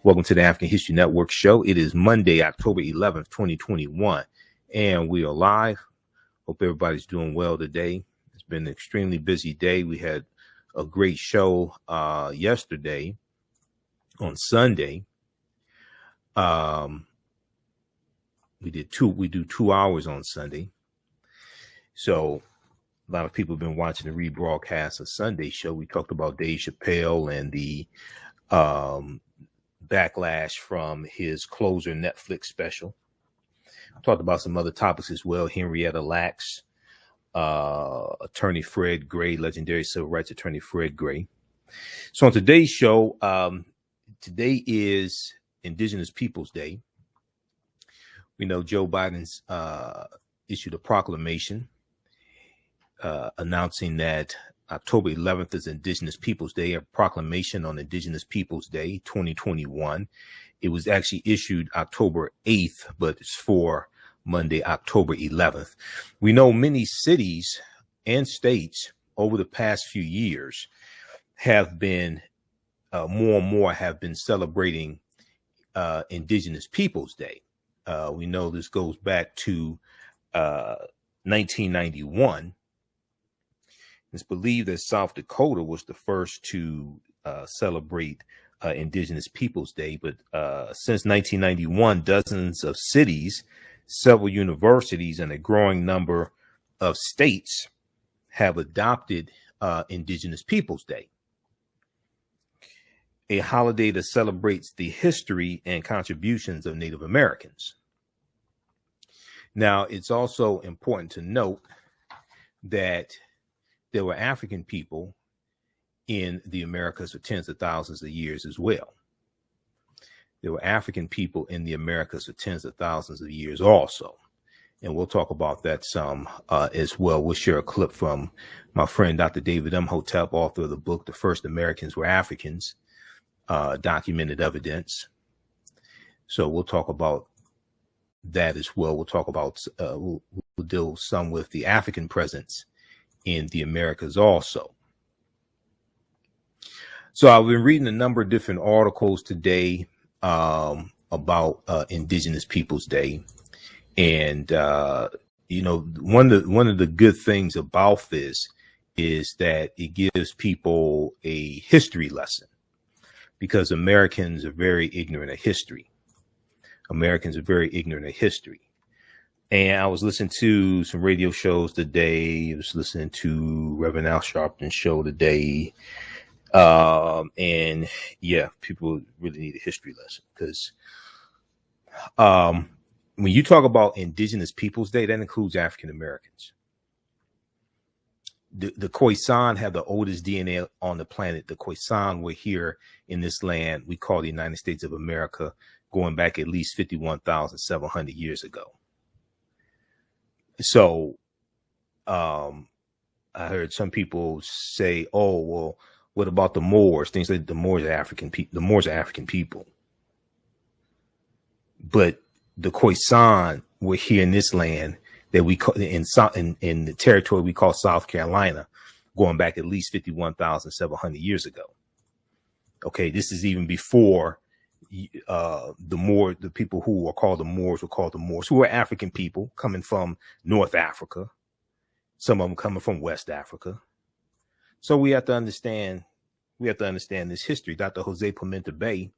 Welcome to the African History Network show. It is Monday, October 11th, 2021, and we are live. Hope everybody's doing well today. It's been an extremely busy day. We had a great show yesterday on Sunday. We do 2 hours on Sunday. So a lot of people have been watching the rebroadcast of Sunday show. We talked about Dave Chappelle and the backlash from his closer Netflix special. I talked about some other topics as well. Henrietta Lacks, attorney Fred Gray, legendary civil rights attorney Fred Gray. So on today's show, today is Indigenous Peoples Day. We know Joe Biden's issued a proclamation announcing that October 11th is Indigenous Peoples Day, a proclamation on Indigenous Peoples Day 2021. It was actually issued October 8th, but it's for Monday, October 11th. We know many cities and states over the past few years have been more and more have been celebrating Indigenous Peoples Day. We know this goes back to 1991. It's believed that South Dakota was the first to celebrate Indigenous Peoples Day. But since 1991, dozens of cities, several universities, and a growing number of states have adopted Indigenous Peoples Day, a holiday that celebrates the history and contributions of Native Americans. Now, it's also important to note that there were African people in the Americas for tens of thousands of years as well. There were African people in the Americas for tens of thousands of years also. And we'll talk about that some as well. We'll share a clip from my friend, Dr. David Imhotep, author of the book, The First Americans Were Africans, Documented Evidence. So we'll talk about that as well. We'll talk about, we'll deal some with the African presence in the Americas also. So I've been reading a number of different articles today about Indigenous Peoples Day. And, one of the good things about this is that it gives people a history lesson, because Americans are very ignorant of history. Americans are very ignorant of history. And I was listening to some radio shows today. I was listening to Reverend Al Sharpton's show today. And yeah, people really need a history lesson, because when you talk about Indigenous Peoples Day, that includes African Americans. The Khoisan have the oldest DNA on the planet. The Khoisan were here in this land we call the United States of America, going back at least 51,700 years ago. So I heard some people say, oh, well, what about the Moors? Things like the Moors are African people. The Moors are African people. But the Khoisan were here in this land that we call in the territory we call South Carolina, going back at least 51,700 years ago. Okay, this is even before the people who are called the Moors were called the Moors, who were African people coming from North Africa, some of them coming from West Africa. So we have to understand this history. Dr. Jose Pimenta Bay,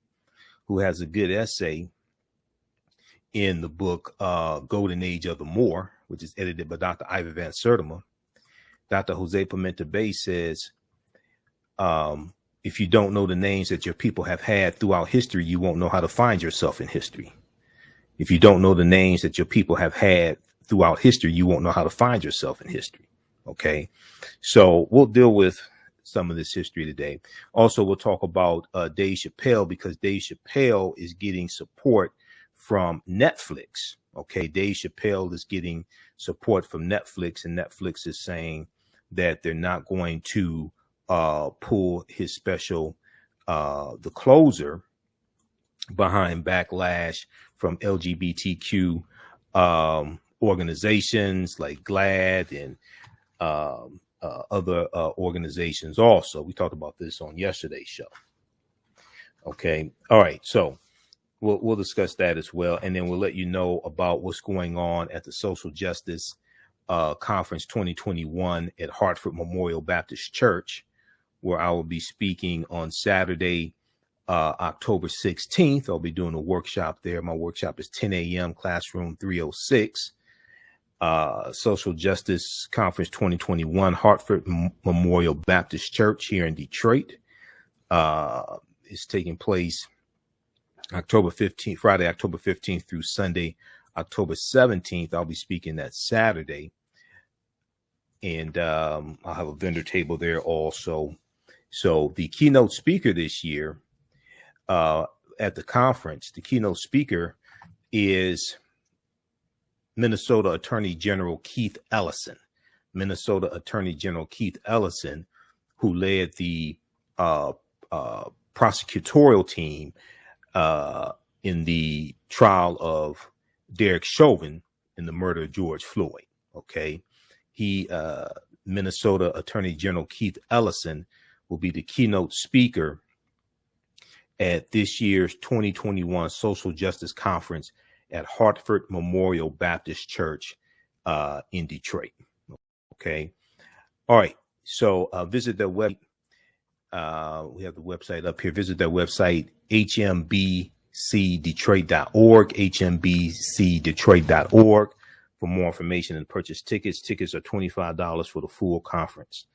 who has a good essay in the book Golden Age of the Moor, which is edited by Dr. Ivor Van Sertima. Dr. Jose Pimenta Bay says, if you don't know the names that your people have had throughout history, you won't know how to find yourself in history. If you don't know the names that your people have had throughout history, you won't know how to find yourself in history. Okay. So we'll deal with some of this history today. Also, we'll talk about Dave Chappelle, because Dave Chappelle is getting support from Netflix. Okay. Dave Chappelle is getting support from Netflix, and Netflix is saying that they're not going to pull his special, The Closer, behind backlash from LGBTQ organizations like GLAAD and other organizations also. We talked about this on yesterday's show. Okay. All right. So we'll discuss that as well. And then we'll let you know about what's going on at the Social Justice Conference 2021 at Hartford Memorial Baptist Church, where I will be speaking on Saturday, October 16th. I'll be doing a workshop there. My workshop is 10 a.m. classroom 306. Social Justice Conference 2021, Hartford Memorial Baptist Church here in Detroit. It's taking place October 15th, Friday, October 15th through Sunday, October 17th. I'll be speaking that Saturday. And I'll have a vendor table there also. So the keynote speaker this year at the conference, the keynote speaker is Minnesota Attorney General Keith Ellison. Minnesota Attorney General Keith Ellison, who led the prosecutorial team in the trial of Derek Chauvin in the murder of George Floyd. Okay. Minnesota Attorney General Keith Ellison will be the keynote speaker at this year's 2021 Social Justice Conference at Hartford Memorial Baptist Church in Detroit. Okay. All right. So visit their website. We have the website up here. Visit their website, hmbcdetroit.org, hmbcdetroit.org for more information and purchase tickets. Tickets are $25 for the full conference.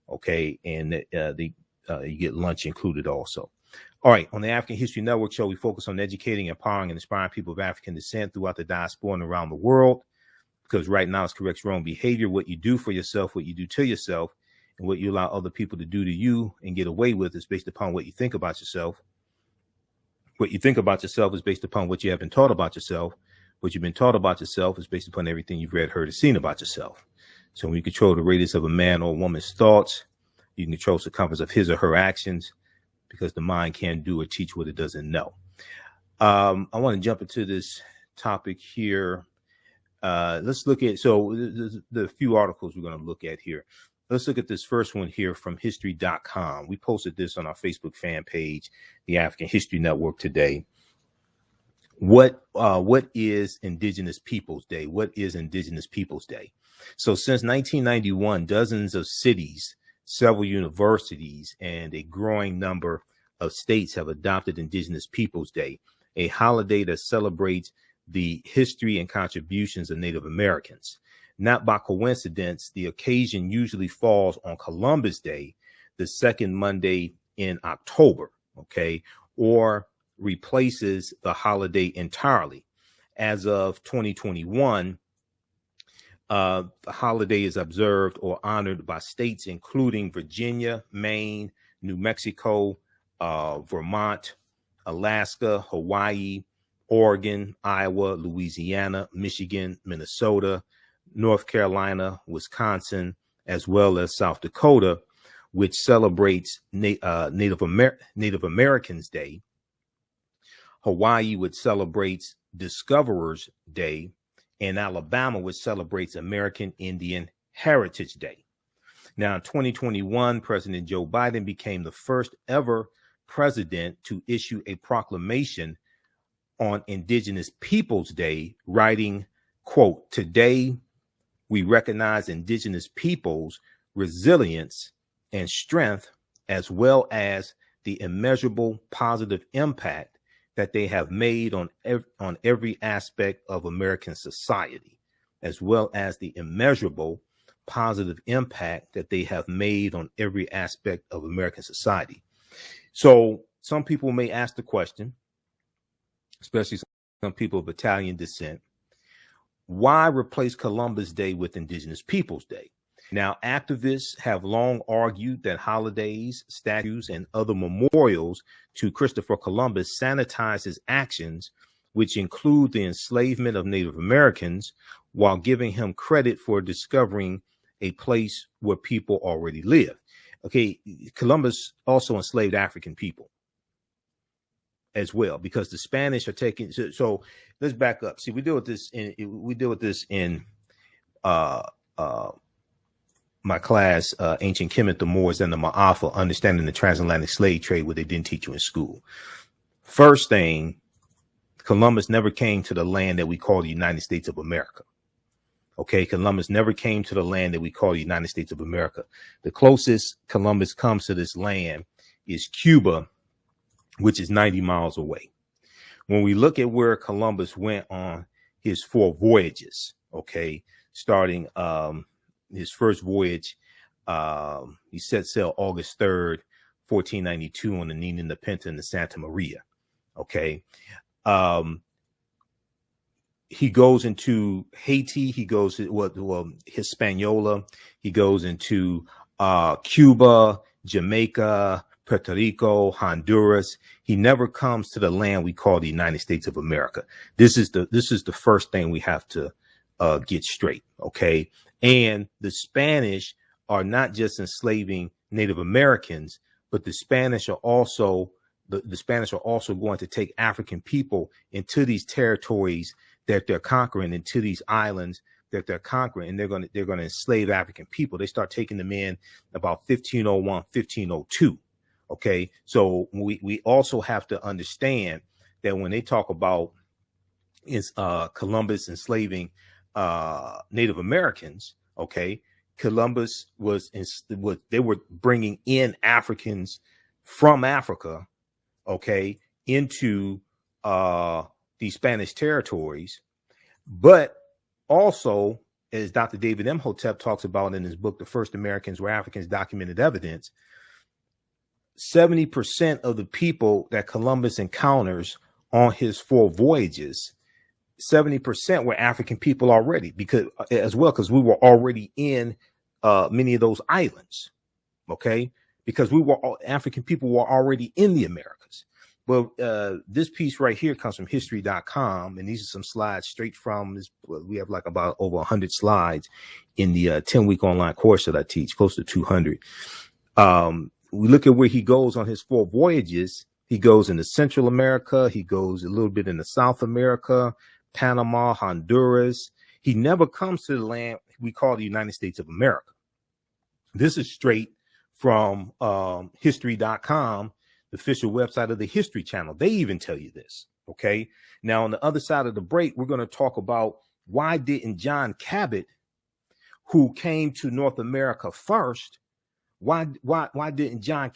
Okay. And you get lunch included also. All right. On the African History Network show, we focus on educating, empowering, and inspiring people of African descent throughout the diaspora and around the world. Because right now it's corrects wrong behavior. What you do for yourself, what you do to yourself, and what you allow other people to do to you and get away with is based upon what you think about yourself. What you think about yourself is based upon what you have been taught about yourself. What you've been taught about yourself is based upon everything you've read, heard, or seen about yourself. So when you control the radius of a man or a woman's thoughts, you can control the circumference of his or her actions, because the mind can't do or teach what it doesn't know. I want to jump into this topic here. Let's look at, so the few articles we're going to look at here. Let's look at this first one here from history.com. We posted this on our Facebook fan page, the African History Network, today. What is Indigenous Peoples Day? What is Indigenous Peoples Day? So since 1991, dozens of cities, several universities, and a growing number of states have adopted Indigenous Peoples Day, a holiday that celebrates the history and contributions of Native Americans. Not by coincidence, the occasion usually falls on Columbus Day, the second Monday in October, okay, or replaces the holiday entirely. As of 2021, the holiday is observed or honored by states including Virginia, Maine, New Mexico, Vermont, Alaska, Hawaii, Oregon, Iowa, Louisiana, Michigan, Minnesota, North Carolina, Wisconsin, as well as South Dakota, which celebrates Native Americans Day. Hawaii, which celebrates Discoverers Day, and Alabama, which celebrates American Indian Heritage Day. Now, in 2021, President Joe Biden became the first ever president to issue a proclamation on Indigenous Peoples Day, writing, quote, "Today, we recognize Indigenous peoples' resilience and strength, as well as the immeasurable positive impact that they have made on every aspect of American society, as well as the immeasurable positive impact that they have made on every aspect of American society." So some people may ask the question, especially some people of Italian descent, why replace Columbus Day with Indigenous Peoples Day? Now, activists have long argued that holidays, statues, and other memorials to Christopher Columbus sanitize his actions, which include the enslavement of Native Americans, while giving him credit for discovering a place where people already live. Okay, Columbus also enslaved African people as well, because the Spanish are taking. So let's back up. See, we deal with this in my class, Ancient Kemet, the Moors, and the Maafa, Understanding the Transatlantic Slave Trade, what they didn't teach you in school. First thing, Columbus never came to the land that we call the United States of America. Okay, Columbus never came to the land that we call the United States of America. The closest Columbus comes to this land is Cuba, which is 90 miles away. When we look at where Columbus went on his 4 voyages, okay, starting his first voyage, he set sail August 3rd, 1492 on the Nina, the Pinta, and the Santa Maria. Okay. He goes into Haiti. He goes to Hispaniola. He goes into Cuba, Jamaica, Puerto Rico, Honduras. He never comes to the land we call the United States of America. This is the first thing we have to get straight. Okay. And the Spanish are not just enslaving Native Americans, but the Spanish are also going to take African people into these territories that they're conquering, into these islands that they're conquering, and they're going to enslave African people. They start taking them in about 1501, 1502. Okay, so we also have to understand that when they talk about Columbus enslaving Native Americans, okay, Columbus they were bringing in Africans from Africa, okay, into these Spanish territories. But also, as Dr. David Imhotep talks about in his book, The First Americans Were Africans, Documented Evidence, 70% of the people that Columbus encounters on his 4 voyages, 70% were African people already, because we were already in many of those islands. Okay, because African people were already in the Americas. Well, this piece right here comes from history.com, and these are some slides straight from this. We have like about over 100 slides in the 10-week online course that I teach, close to 200. We look at where he goes on his 4 voyages. He goes into Central America. He goes a little bit into South America, Panama, Honduras. He never comes to the land we call the United States of America. This is straight from history.com, the official website of the History Channel. They even tell you this. Okay. Now, on the other side of the break, we're going to talk about why didn't John Cabot, who came to North America first, why isn't John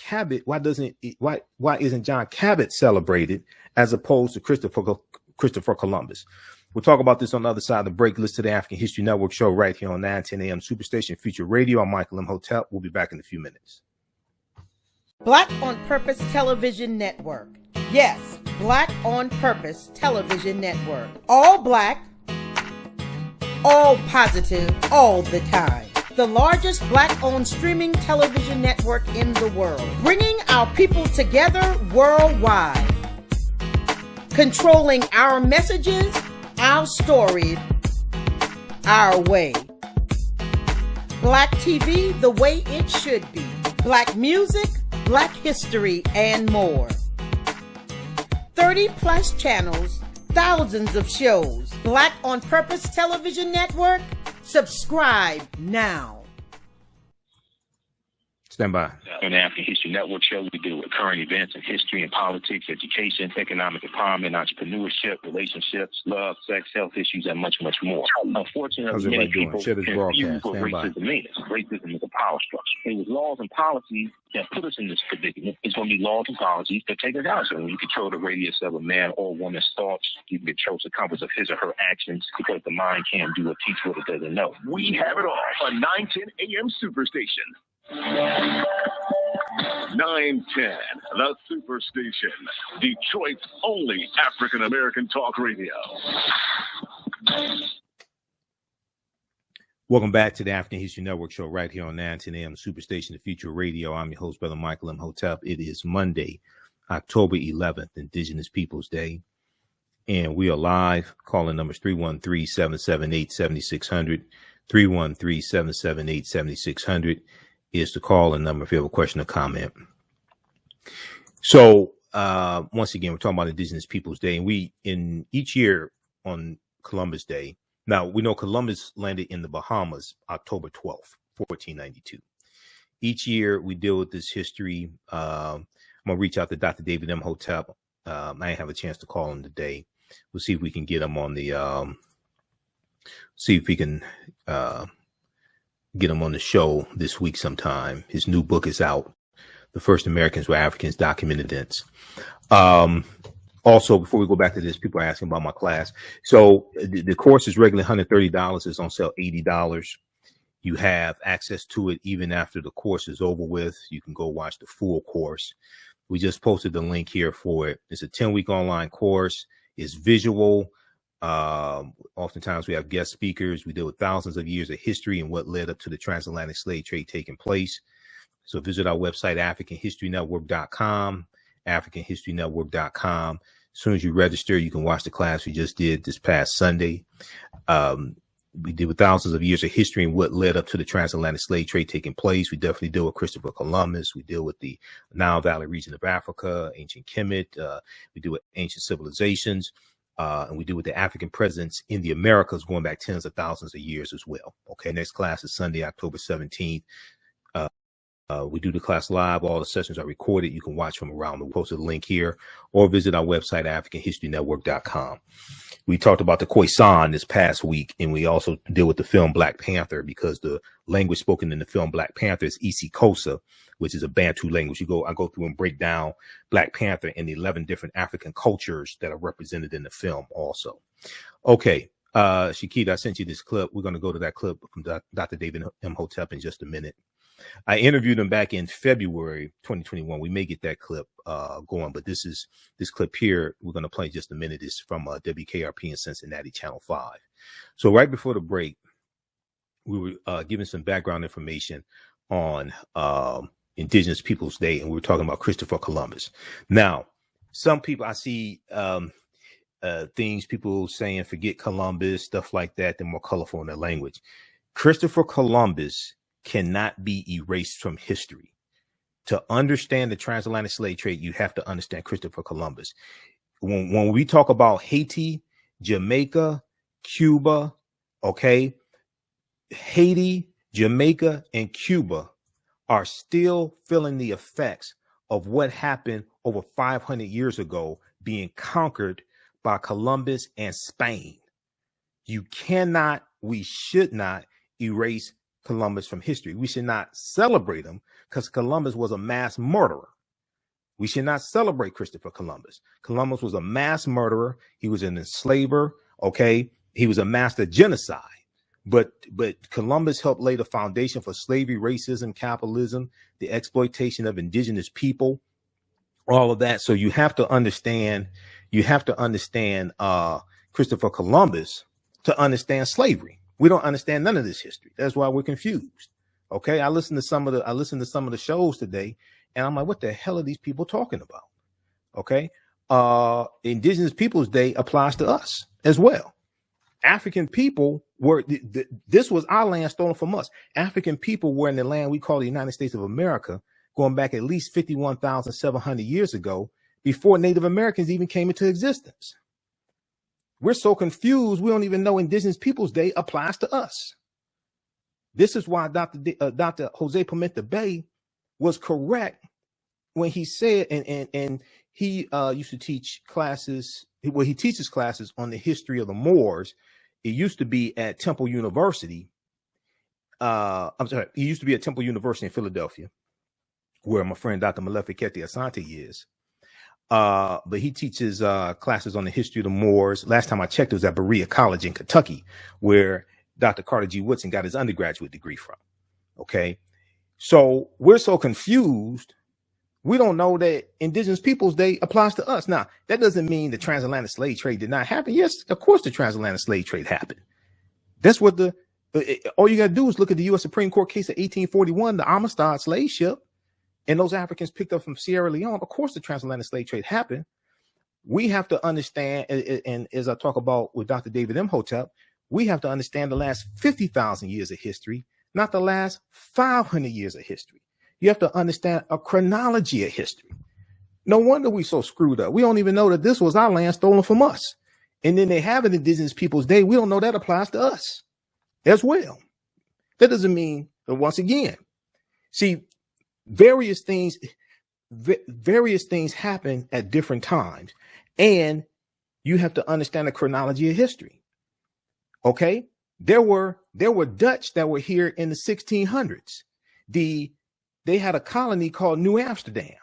Cabot celebrated as opposed to Christopher Columbus? We'll talk about this on the other side of the break. Listen to the African History Network show right here on 910 AM Superstation Future Radio. I'm Michael Imhotep. We'll be back in a few minutes. Black on Purpose Television Network. Yes, Black on Purpose Television Network. All black, all positive, all the time. The largest black-owned streaming television network in the world, bringing our people together worldwide, controlling our messages, our stories, our way. Black TV the way it should be. Black music, Black history, and more. 30 plus channels, thousands of shows. Black on Purpose Television Network. Subscribe now. Stand by. On the African History Network show, we deal with current events in history and politics, education, economic empowerment, entrepreneurship, relationships, love, sex, health issues, and much, much more. Unfortunately, many people confuse what racism means. Racism is a power structure. It was laws and policies that put us in this predicament. It's going to be laws and policies that take us out. So when you control the radius of a man or woman's thoughts, you can control the compass of his or her actions, because the mind can't do or teach what it doesn't know. We have it all on 910 AM Superstation. 910, the Superstation, Detroit's only African-American talk radio. Welcome back to the African History Network show right here on 910 AM Superstation, the Future Radio. I'm your host, Brother Michael Imhotep. It is Monday, October 11th, Indigenous Peoples Day. And we are live. Calling numbers 313-778-7600, 313-778-7600. Is the call and number if you have a question or comment. So once again, we're talking about Indigenous Peoples Day, and we in each year on Columbus Day. Now we know Columbus landed in the Bahamas October 12th, 1492. Each year we deal with this history. I'm going to reach out to Dr. David Imhotep. I didn't have a chance to call him today. We'll see if we can get him on the, get him on the show this week sometime. His new book is out. The First Americans Were Africans, Documented Events. Also, before we go back to this, people are asking about my class. So the course is regularly $130. It's on sale $80. You have access to it even after the course is over with. You can go watch the full course. We just posted the link here for it. It's a 10-week online course. It's visual. Oftentimes we have guest speakers. We deal with thousands of years of history and what led up to the transatlantic slave trade taking place. So visit our website, AfricanHistoryNetwork.com, AfricanHistoryNetwork.com. As soon as you register, you can watch the class we just did this past Sunday. We deal with thousands of years of history and what led up to the transatlantic slave trade taking place. We definitely deal with Christopher Columbus. We deal with the Nile Valley region of Africa, ancient Kemet. We deal with ancient civilizations. And we deal with the African presence in the Americas going back tens of thousands of years as well. Okay, next class is Sunday, October 17th. We do the class live. All the sessions are recorded. You can watch from around the world. Posted a link here or visit our website, AfricanHistoryNetwork.com. We talked about the Khoisan this past week, and we also deal with the film Black Panther because the language spoken in the film Black Panther is isiXhosa, which is a Bantu language. I go through and break down Black Panther and the 11 different African cultures that are represented in the film also. Okay. Shakita, I sent you this clip. We're going to go to that clip from Dr. David Imhotep in just a minute. I interviewed him back in February 2021. We may get that clip going, but this clip here we're going to play in just a minute is from WKRP in Cincinnati, Channel 5. So right before the break, we were giving some background information on Indigenous Peoples Day, and we were talking about Christopher Columbus. Now, some people I see things people saying forget Columbus, stuff like that. They're more colorful in their language. Christopher Columbus cannot be erased from history. To understand the transatlantic slave trade, you have to understand Christopher Columbus. When we talk about Haiti, Jamaica, Cuba, okay, Haiti, Jamaica, and Cuba are still feeling the effects of what happened over 500 years ago being conquered by Columbus and Spain. You cannot, we should not erase Columbus from history. We should not celebrate him because Columbus was a mass murderer. We should not celebrate Christopher Columbus. Columbus was a mass murderer. He was an enslaver. Okay. He was a master genocide, but Columbus helped lay the foundation for slavery, racism, capitalism, the exploitation of indigenous people, all of that. So you have to understand Christopher Columbus to understand slavery. We don't understand none of this history. That's why we're confused. Okay. I listened to some of the shows today and I'm like, what the hell are these people talking about? Okay. Indigenous Peoples Day applies to us as well. African people were, this was our land stolen from us. African people were in the land we call the United States of America, going back at least 51,700 years ago, before Native Americans even came into existence. We're so confused, we don't even know Indigenous Peoples Day applies to us. This is why Dr. Jose Pimenta Bay was correct when he said, and he used to teach classes, well, he teaches classes on the history of the Moors. It used to be at Temple University. He used to be at Temple University in Philadelphia, where my friend Dr. Malefikete Asante is. But he teaches classes on the history of the Moors. Last time I checked, it was at Berea College in Kentucky, where Dr. Carter G. Woodson got his undergraduate degree from. Okay. So we're so confused. We don't know that Indigenous Peoples Day applies to us. Now, that doesn't mean the transatlantic slave trade did not happen. Yes, of course, the transatlantic slave trade happened. That's what all you got to do is look at the U.S. Supreme Court case of 1841, the Amistad slave ship, and those Africans picked up from Sierra Leone. Of course, the transatlantic slave trade happened. We have to understand, and as I talk about with Dr. David Imhotep, we have to understand the last 50,000 years of history, not the last 500 years of history. You have to understand a chronology of history. No wonder we're so screwed up. We don't even know that this was our land stolen from us. And then they have an Indigenous Peoples Day. We don't know that applies to us as well. That doesn't mean But once again, see, various things happen at different times, and you have to understand the chronology of history. Okay, there were Dutch that were here in the 1600s. They had a colony called New Amsterdam.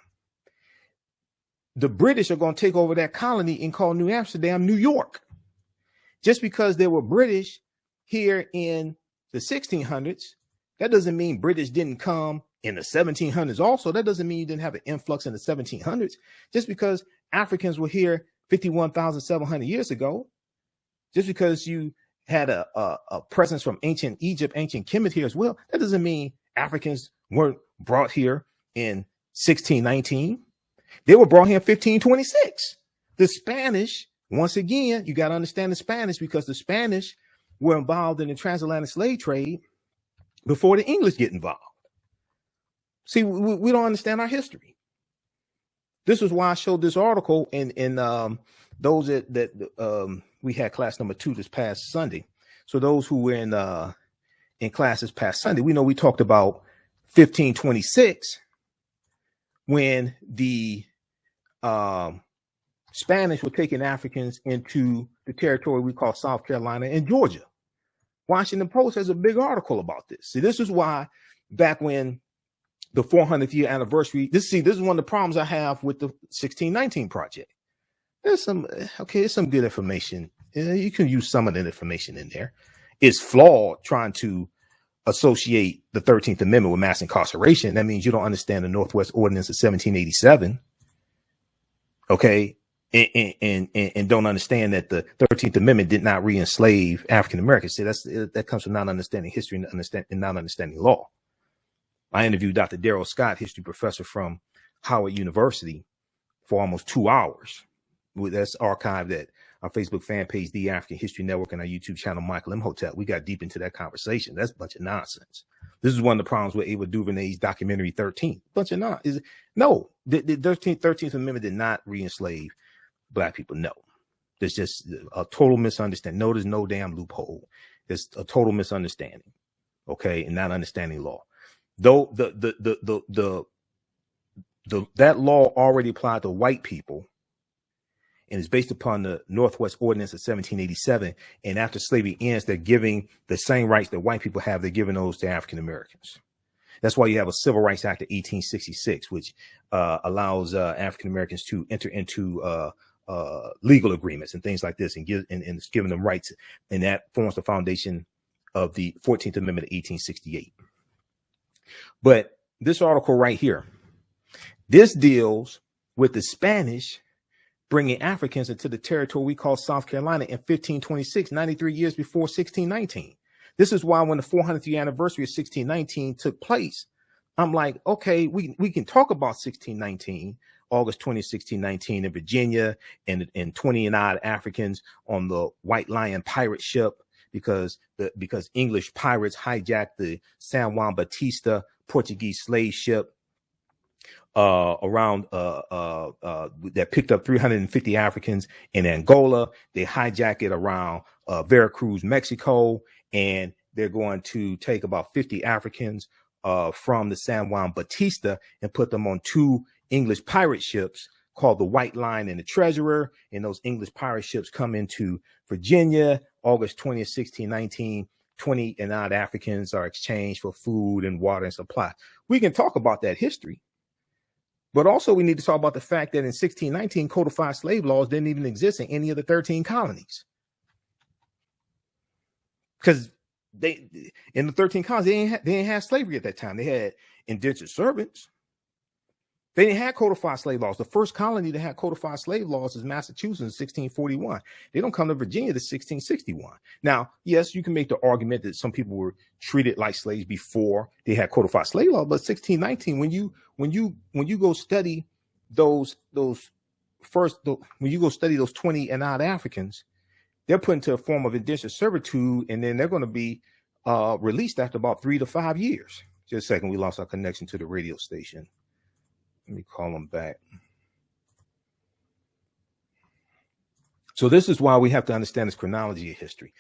The British are going to take over that colony and call New Amsterdam New York. Just because there were British here in the 1600s, that doesn't mean British didn't come in the 1700s also. That doesn't mean you didn't have an influx in the 1700s. Just because Africans were here 51,700 years ago, just because you had a presence from ancient Egypt, ancient Kemet here as well, that doesn't mean Africans weren't brought here in 1619. They were brought here in 1526. The Spanish, once again, you got to understand the Spanish, because the Spanish were involved in the transatlantic slave trade before the English get involved. See, we don't understand our history. This is why I showed this article in those that we had class number 2 this past Sunday. So those who were in class this past Sunday, we know we talked about 1526 when the Spanish were taking Africans into the territory we call South Carolina and Georgia. Washington Post has a big article about this. See, this is why back when the 400th year anniversary, this is one of the problems I have with the 1619 project. There's some good information. You can use some of that information in there. It's flawed trying to associate the 13th Amendment with mass incarceration. That means you don't understand the Northwest Ordinance of 1787. Okay. And don't understand that the 13th Amendment did not re-enslave African Americans. See, that comes from not understanding history and not understanding law. I interviewed Dr. Darrell Scott, history professor from Howard University, for almost 2 hours. That's archived at our Facebook fan page, The African History Network, and our YouTube channel, Michael Imhotep. We got deep into that conversation. That's a bunch of nonsense. This is one of the problems with Ava DuVernay's documentary 13. Bunch of nonsense. No, the 13th Amendment did not re-enslave Black people. No, there's just a total misunderstanding. No, there's no damn loophole. It's a total misunderstanding. Okay, and not understanding law. Though that law already applied to white people, and is based upon the Northwest Ordinance of 1787. And after slavery ends, they're giving the same rights that white people have. They're giving those to African Americans. That's why you have a Civil Rights Act of 1866, which allows African Americans to enter into legal agreements and things like this, and it's giving them rights. And that forms the foundation of the 14th Amendment of 1868. But this article right here, this deals with the Spanish bringing Africans into the territory we call South Carolina in 1526, 93 years before 1619. This is why when the 400th year anniversary of 1619 took place, I'm like, okay, we can talk about 1619, August 20, 1619 in Virginia, and 20 and odd Africans on the White Lion pirate ship because English pirates hijacked the San Juan Bautista Portuguese slave ship that picked up 350 Africans in Angola. They hijack it around Veracruz, Mexico, and they're going to take about 50 Africans from the San Juan Bautista and put them on 2 English pirate ships called the White Lion and the Treasurer. And those English pirate ships come into Virginia, August 20th, 1619. 20 and odd Africans are exchanged for food and water and supply. We can talk about that history. But also we need to talk about the fact that in 1619, codified slave laws didn't even exist in any of the 13 colonies. Because in the 13 colonies, they didn't have slavery at that time. They had indentured servants. They didn't have codified slave laws. The first colony that had codified slave laws is Massachusetts in 1641. They don't come to Virginia to 1661. Now, yes, you can make the argument that some people were treated like slaves before they had codified slave laws, but 1619, when you go study those 20 and odd Africans, they're put into a form of indentured servitude, and then they're going to be released after about 3 to 5 years. Just a second, we lost our connection to the radio station. Let me call them back. So this is why we have to understand this chronology of history.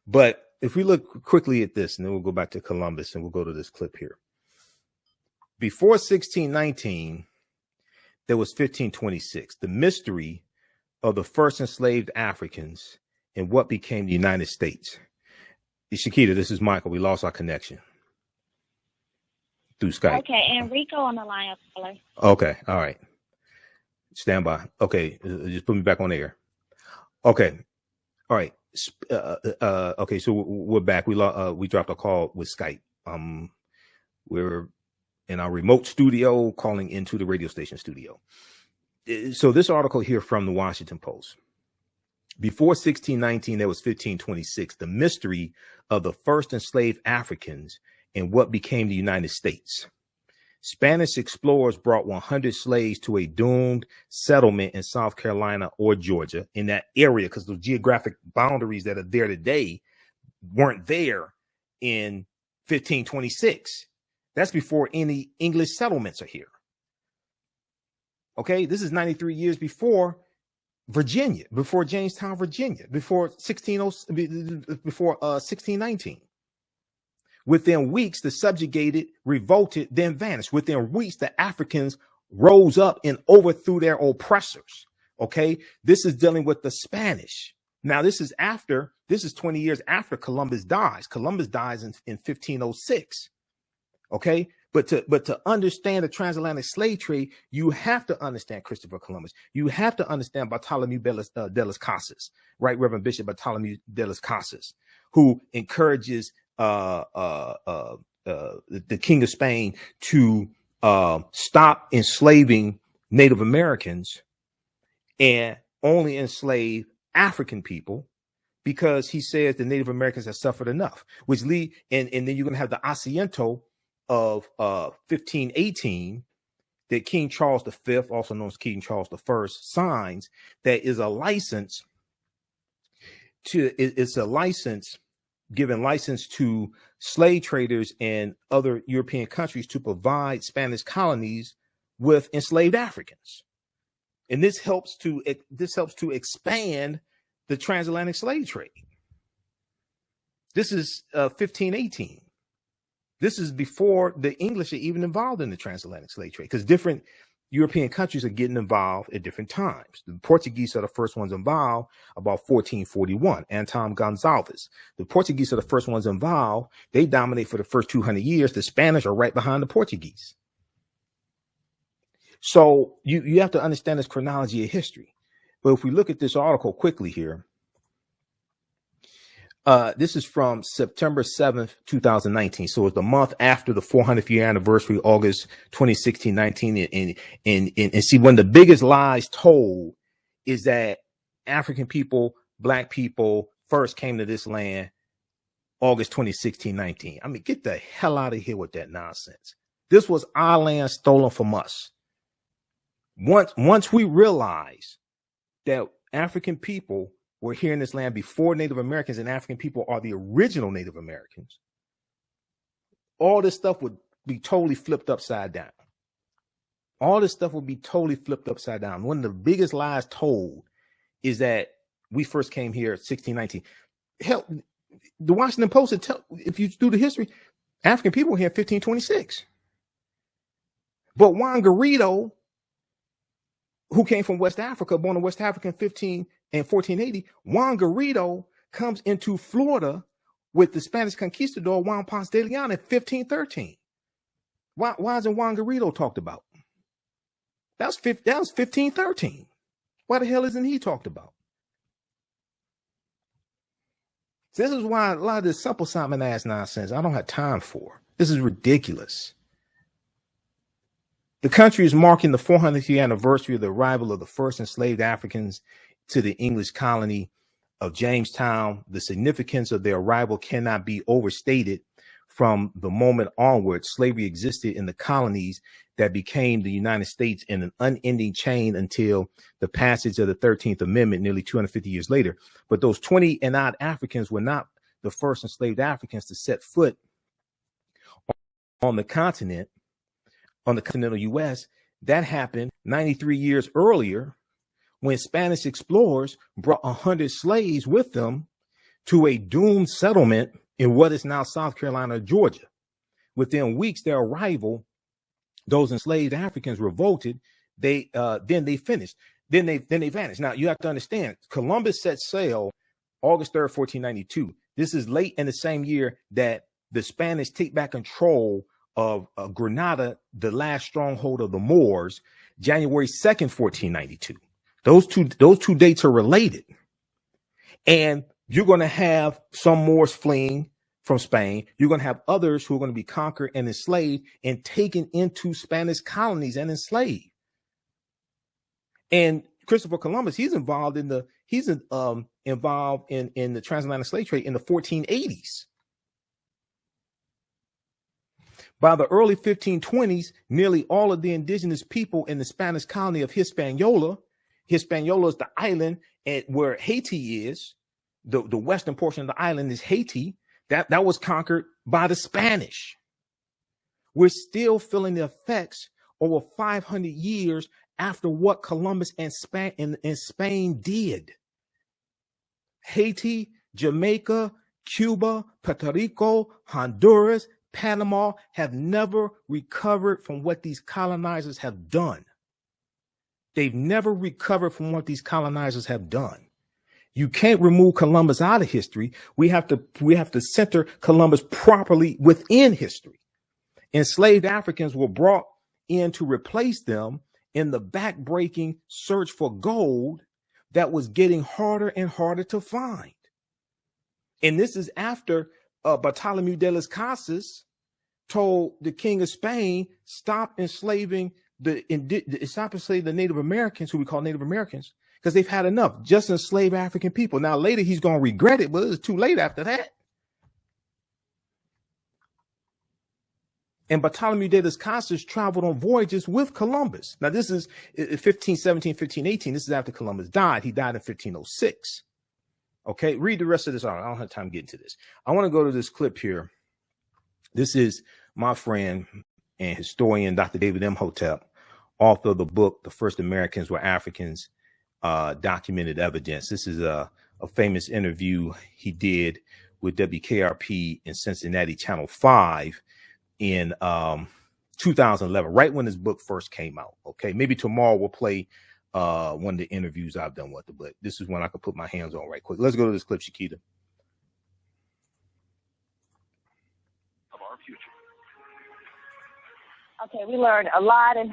But if we look quickly at this, and then we'll go back to Columbus and we'll go to this clip here. Before 1619, there was 1526, the mystery of the first enslaved Africans and what became the United States. Shakita, this is Michael. We lost our connection through Skype. Okay, and Rico on the line. Okay, all right. Stand by. Okay, just put me back on air. Okay, all right. Okay, so we're back. We dropped a call with Skype. We're in our remote studio calling into the radio station studio. So this article here from the Washington Post. Before 1619, there was 1526, the mystery of the first enslaved Africans and what became the United States. Spanish explorers brought 100 slaves to a doomed settlement in South Carolina or Georgia, in that area, because the geographic boundaries that are there today weren't there in 1526. That's before any English settlements are here. Okay, this is 93 years before Virginia, before Jamestown, Virginia, before 1619. Within weeks, the subjugated revolted, then vanished. Within weeks, the Africans rose up and overthrew their oppressors. Okay, this is dealing with the Spanish. Now, this is 20 years after Columbus dies. Columbus dies in 1506. Okay, but to understand the transatlantic slave trade, you have to understand Christopher Columbus. You have to understand Bartholomew de las Casas, right? Reverend Bishop Bartholomew de las Casas, who encourages the King of Spain to stop enslaving Native Americans and only enslave African people, because he says the Native Americans have suffered enough, which lead, and then you're going to have the Asiento of 1518 that King Charles V, also known as King Charles I, signs, that is a license given license to slave traders and other European countries to provide Spanish colonies with enslaved Africans. And this helps to expand the transatlantic slave trade. This is 1518. This is before the English are even involved in the transatlantic slave trade, because different European countries are getting involved at different times. The Portuguese are the first ones involved about 1441. Anton Gonzalez. The Portuguese are the first ones involved. They dominate for the first 200 years. The Spanish are right behind the Portuguese. So you have to understand this chronology of history. But if we look at this article quickly here, this is from September 7th, 2019. So it's the month after the 400th year anniversary, August 2016, 19. And see, one of the biggest lies told is that African people, Black people first came to this land August 2016, 19. I mean, get the hell out of here with that nonsense. This was our land stolen from us. Once we realize that African people were here in this land before Native Americans, and African people are the original Native Americans, all this stuff would be totally flipped upside down. All this stuff would be totally flipped upside down. One of the biggest lies told is that we first came here 1619. Hell, the Washington Post, if you do the history, African people were here in 1526. But Juan Garrido, who came from West Africa, born in West Africa in 1480, Juan Garrido comes into Florida with the Spanish conquistador Juan Ponce de Leon in 1513. Why isn't Juan Garrido talked about? That was 1513. Why the hell isn't he talked about? This is why a lot of this simple Simon ass nonsense I don't have time for. This is ridiculous. The country is marking the 400th year anniversary of the arrival of the first enslaved Africans to the English colony of Jamestown. The significance of their arrival cannot be overstated. From the moment onward, slavery existed in the colonies that became the United States in an unending chain until the passage of the 13th Amendment nearly 250 years later. But those 20 and odd Africans were not the first enslaved Africans to set foot on the continent, on the continental U.S. That happened 93 years earlier when Spanish explorers brought 100 slaves with them to a doomed settlement in what is now South Carolina, Georgia. Within weeks, their arrival, those enslaved Africans revolted. Then they finished. Then they vanished. Now you have to understand, Columbus set sail August 3rd, 1492. This is late in the same year that the Spanish take back control of Granada, the last stronghold of the Moors, January 2nd, 1492. Those two dates are related. And you're going to have some Moors fleeing from Spain. You're going to have others who are going to be conquered and enslaved and taken into Spanish colonies and enslaved. And Christopher Columbus, he's involved in the transatlantic slave trade in the 1480s. By the early 1520s, nearly all of the indigenous people in the Spanish colony of Hispaniola is the island where Haiti is. The western portion of the island is Haiti. That was conquered by the Spanish. We're still feeling the effects over 500 years after what Columbus and Spain did. Haiti, Jamaica, Cuba, Puerto Rico, Honduras, Panama have never recovered from what these colonizers have done. They've never recovered from what these colonizers have done. You can't remove Columbus out of history. We have to center Columbus properly within history. Enslaved Africans were brought in to replace them in the backbreaking search for gold that was getting harder and harder to find. And this is after Bartholomew de las Casas told the king of Spain, stop enslaving the Native Americans, who we call Native Americans, because they've had enough. Just enslave African people. Now later he's going to regret it, but it's too late after that. And Bartholomew de las Casas traveled on voyages with Columbus. Now this is 1517, 1518. This is after Columbus died. He died in 1506. Okay, read the rest of this. I don't have time to get into this. I want to go to this clip here. This is my friend and historian, Dr. David Imhotep, author of the book, The First Americans Were Africans, Documented Evidence. This is a famous interview he did with WKRP in Cincinnati, Channel 5 in 2011, right when this book first came out. Okay, maybe tomorrow we'll play one of the interviews I've done with it, but this is one I could put my hands on right quick. Let's go to this clip, Shakita. Of our future. Okay, we learned a lot in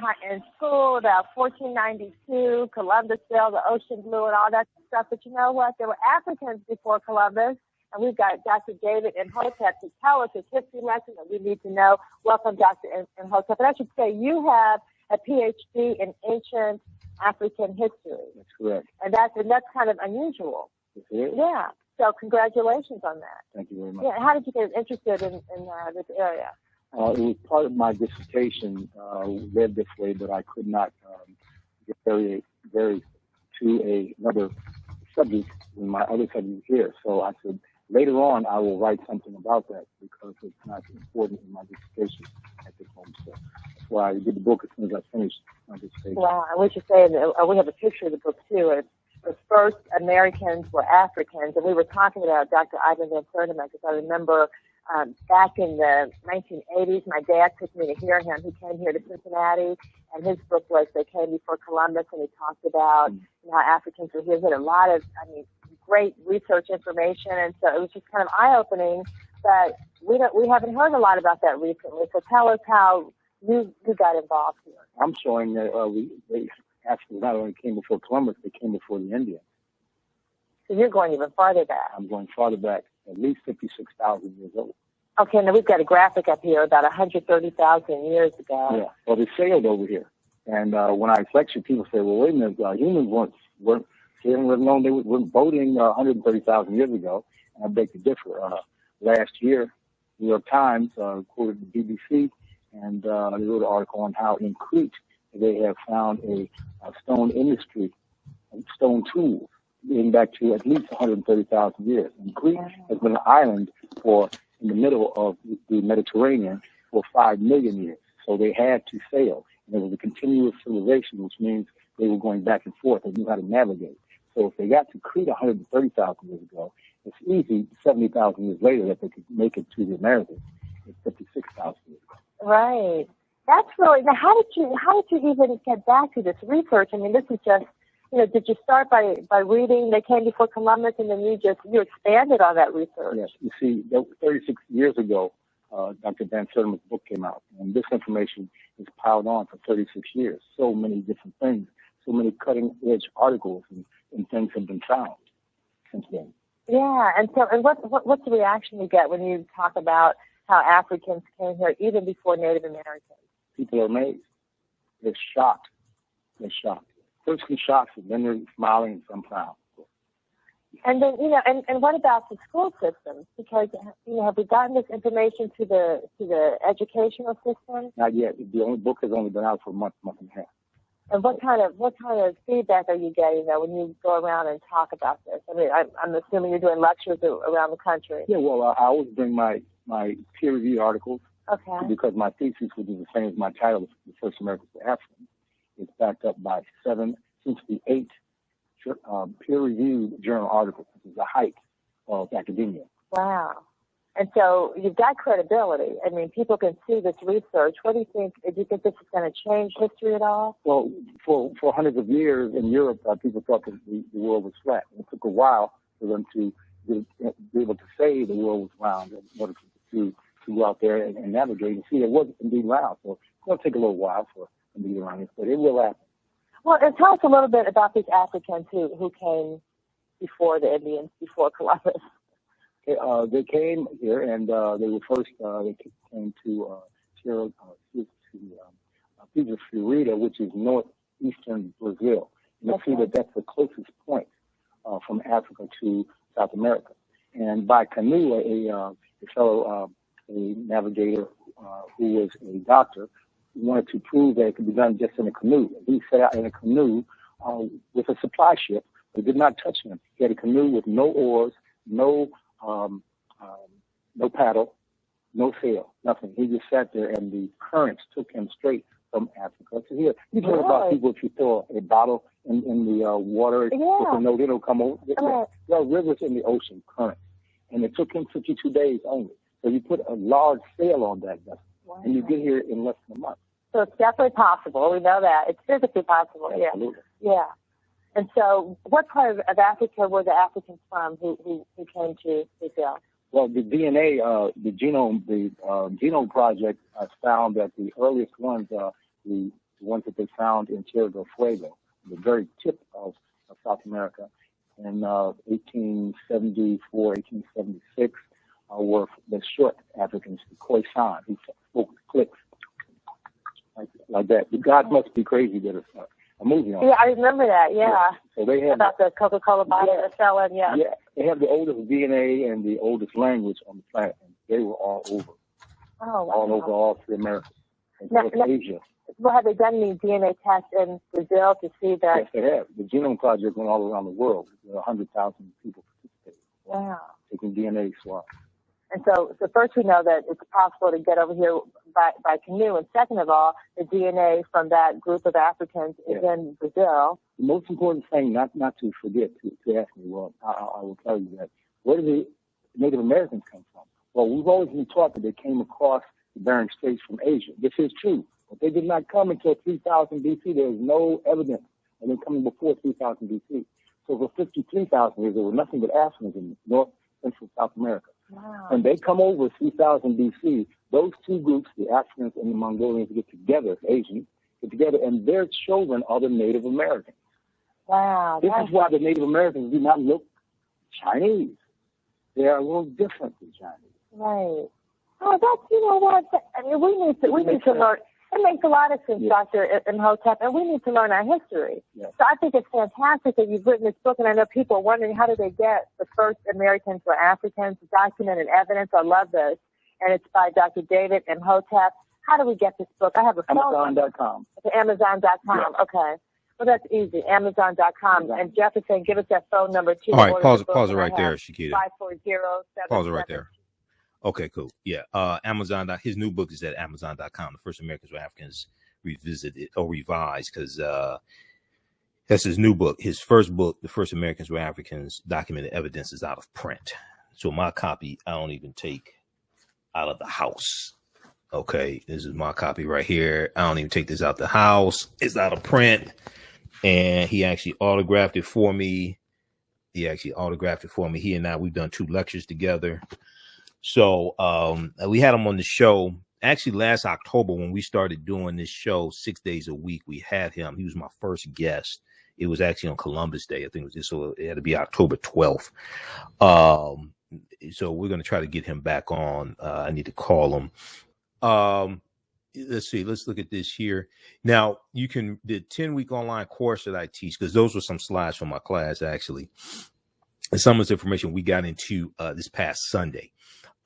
school about 1492, Columbus sailed the ocean blue and all that stuff. But you know what? There were Africans before Columbus, and we've got Dr. David Imhotep to tell us his history lesson that we need to know. Welcome, Dr. Imhotep. And I should say you have a PhD in ancient African history. That's correct. And that's kind of unusual. Yeah. So congratulations on that. Thank you very much. Yeah. How did you get interested in this area? It was part of my dissertation, read this way, but I could not get very to another subject in my other subject here. So I said, later on, I will write something about that because it's not important in my dissertation at this moment. So that's why I did the book as soon as I finished my dissertation. Well, I wish you say that we have a picture of the book too. It's The First Americans Were Africans, and we were talking about Dr. Ivan Van Sertima because I remember back in the 1980s, my dad took me to hear him. He came here to Cincinnati, and his book was They Came Before Columbus, and he talked about how Africans were here. He had a lot of, great research information, and so it was just kind of eye-opening. But we haven't heard a lot about that recently. So tell us how you got involved here. I'm showing that Africans not only came before Columbus, they came before the Indians. So you're going even farther back. I'm going farther back, at least 56,000 years old. Okay, now we've got a graphic up here about 130,000 years ago. Yeah, well, they sailed over here. And when I lecture, people say, well, wait a minute, humans weren't known they were boating 130,000 years ago. And I beg to differ. Last year, New York Times quoted the BBC, and they wrote an article on how in Crete they have found a stone industry, stone tools, dating back to at least 130,000 years. And Crete has been an island in the middle of the Mediterranean for 5 million years. So they had to sail. And it was a continuous civilization, which means they were going back and forth. They knew how to navigate. So if they got to Crete 130,000 years ago, It's easy 70,000 years later that they could make it to the Americas. It's 56,000 years ago. Right. That's really. Now, how did you even get back to this research? I mean, this is just. Did you start by reading They Came Before Columbus, and then you expanded on that research? Yes. You see, 36 years ago, Dr. Van Sertima's book came out, and this information is piled on for 36 years. So many different things, so many cutting-edge articles and things have been found since then. Yeah, and what's the reaction you get when you talk about how Africans came here even before Native Americans? People are amazed. They're shocked. First in shock, and then they're smiling and some proud. And then, and what about the school systems? Because, have we gotten this information to the educational system? Not yet. The book has only been out for a month and a half. And what kind of feedback are you getting when you go around and talk about this? I mean, I'm assuming you're doing lectures around the country. Yeah, well, I always bring my peer-reviewed articles. Okay. Because my thesis, which is the same as my title, The First Americans to Africans, is backed up by 8 peer-reviewed journal articles, which is the height of academia. Wow. And so you've got credibility. I mean, people can see this research. What do you think? Do you think this is going to change history at all? Well, for hundreds of years in Europe, people thought that the world was flat. It took a while for them to be able to say the world was round in order to go out there and navigate and see it was indeed round. So it's going to take a little while for them to get around it, but it will happen. Well, and tell us a little bit about these Africans who came before the Indians, before Columbus. They came here, and they were first. They came to Florida, which is northeastern Brazil. And you'll see that that's the closest point from Africa to South America. And by canoe, a fellow, a navigator who was a doctor, wanted to prove that it could be done just in a canoe. He set out in a canoe with a supply ship. It did not touch him. He had a canoe with no oars, no paddle, no sail, nothing. He just sat there, and the currents took him straight from Africa to here. You've heard about people, if you throw a bottle in the water with a note, it'll come over. There are rivers in the ocean, currents. And it took him 52 days only. So you put a large sail on that vessel, and you get here in less than a month. So it's definitely possible. We know that. It's physically possible. Absolutely. Yeah. And so what part of Africa were the Africans from who came to Brazil? Well, the DNA, the Genome Project found that the earliest ones, the ones that they found in Tierra del Fuego, the very tip of South America, in 1874, 1876, were the short Africans, the Khoisan, who spoke clicks like that. The God Must Be Crazy did a movie on it. Yeah, I remember that, yeah. So they had about the Coca-Cola bottle that fell in, Yeah, they have the oldest DNA and the oldest language on the planet, and they were all over. Oh, wow. All over all three Americas and Asia. Well, have they done any DNA tests in Brazil to see that? Yes, they have. The Genome Project went all around the world. There are 100,000 people participating. Wow. Taking DNA swabs. And so first we know that it's possible to get over here by canoe. And second of all, the DNA from that group of Africans is in Brazil. The most important thing not to forget to ask me, well, I will tell you that, where did the Native Americans come from? Well, we've always been taught that they came across the Bering Straits from Asia. This is true. But they did not come until 3000 B.C. There is no evidence of them coming before 3000 B.C. So for 53,000 years, there were nothing but Africans in North, Central, South America. Wow. When they come over 3000 B.C., those two groups, the Africans and the Mongolians, get together, Asians, get together, and their children are the Native Americans. Wow. This is why the Native Americans do not look Chinese. They are a little different than Chinese. Right. Oh, that's, you know what, I mean, we need to learn. It makes a lot of sense, Dr. Imhotep, and we need to learn our history. Yes. So I think it's fantastic that you've written this book, and I know people are wondering, how did they get the first Americans were Africans, documented evidence? I love this. And it's by Dr. David Imhotep. How do we get this book? I have a phone. Amazon.com. Amazon.com. Yes. Okay. Well, that's easy. Amazon.com. And Jeff is saying, give us that phone number, too. All right, pause it right there, Shakita. 540-777. Pause it right there. Okay, cool. Yeah. Amazon. His new book is at Amazon.com. The First Americans Were Africans Revisited or Revised, because That's his new book. His first book, The First Americans Were Africans, Documented Evidence, is out of print. So my copy, I don't even take out of the house. Okay, this is my copy right here. I don't even take this out the house. It's out of print. And he actually autographed it for me. He and I, we've done 2 lectures together. So we had him on the show. Actually, last October, when we started doing this show 6 days a week, we had him. He was my first guest. It was actually on Columbus Day. I think it was just, so it had to be October 12th. So we're going to try to get him back on. I need to call him. Let's see. Let's look at this here. Now, you can, the 10-week online course that I teach, because those were some slides from my class, actually. And some of this information we got into this past Sunday.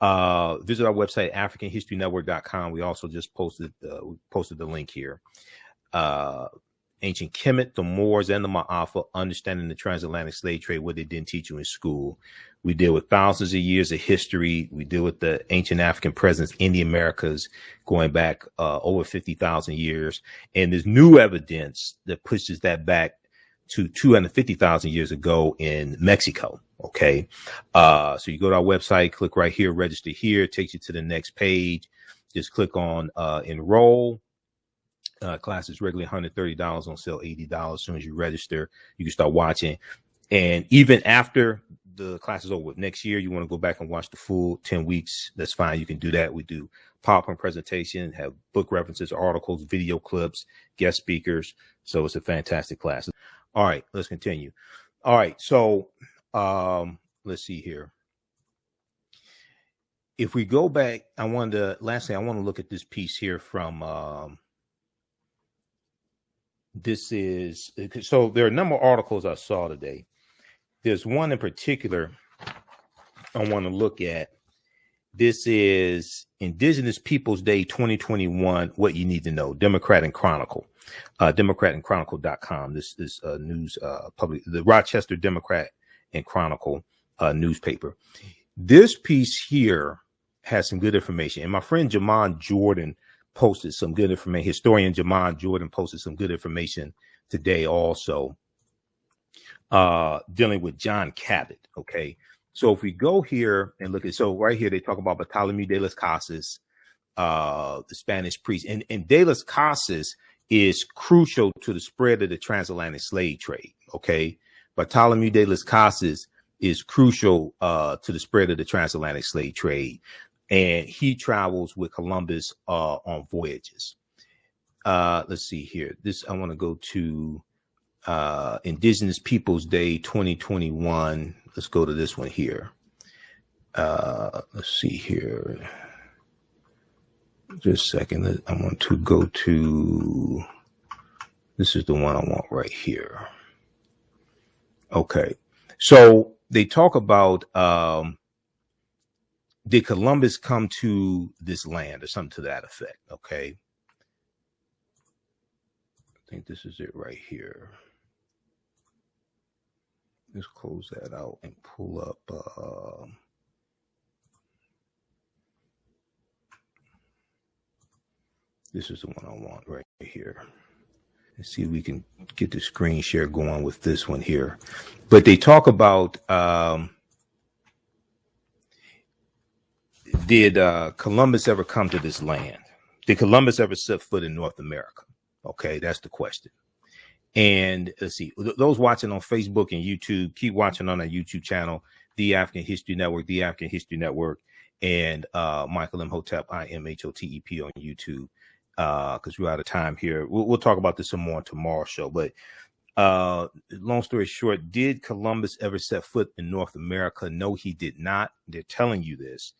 Visit our website, AfricanHistoryNetwork.com. We also just posted the link here. Ancient Kemet, the Moors, and the Maafa, understanding the transatlantic slave trade, what they didn't teach you in school. We deal with thousands of years of history. We deal with the ancient African presence in the Americas going back over 50,000 years. And there's new evidence that pushes that back to 250,000 years ago in Mexico. Okay. So you go to our website, click right here, register here, takes you to the next page. Just click on enroll. Class is regularly $130, on sale $80. As soon as you register, you can start watching. And even after the class is over next year, you want to go back and watch the full 10 weeks. That's fine. You can do that. We do PowerPoint presentation, have book references, articles, video clips, guest speakers. So it's a fantastic class. All right, let's continue. All right. So let's see here. If we go back, lastly, I want to look at this piece here from, so there are a number of articles I saw today. There's one in particular I want to look at. This is Indigenous Peoples Day 2021, What You Need to Know, Democrat and Chronicle, democratandchronicle.com. This is news, the Rochester Democrat and Chronicle newspaper. This piece here has some good information. And my friend Jamon Jordan posted some good information. Historian Jamon Jordan posted some good information today also, dealing with John Cabot. Okay. So if we go here and look at, so right here, they talk about Bartolomé de las Casas, the Spanish priest, and de las Casas is crucial to the spread of the transatlantic slave trade. Okay. Bartolomé de las Casas is crucial to the spread of the transatlantic slave trade. And he travels with Columbus on voyages. Let's see here. I want to go to Indigenous Peoples Day 2021. Let's go to this one here. Let's see here. Just a second. I want to go to, this is the one I want right here. Okay. So they talk about, did Columbus come to this land or something to that effect? Okay. I think this is it right here. Let's close that out and pull up. This is the one I want right here. Let's see if we can get the screen share going with this one here. But they talk about, did Columbus ever come to this land? Did Columbus ever set foot in North America? Okay, that's the question. And let's see, those watching on Facebook and YouTube, keep watching on our YouTube channel, The African History Network, The African History Network, and Michael Imhotep, IMHOTEP on YouTube, because we're out of time here. We'll talk about this some more on tomorrow's show. But long story short, did Columbus ever set foot in North America? No, he did not. They're telling you this.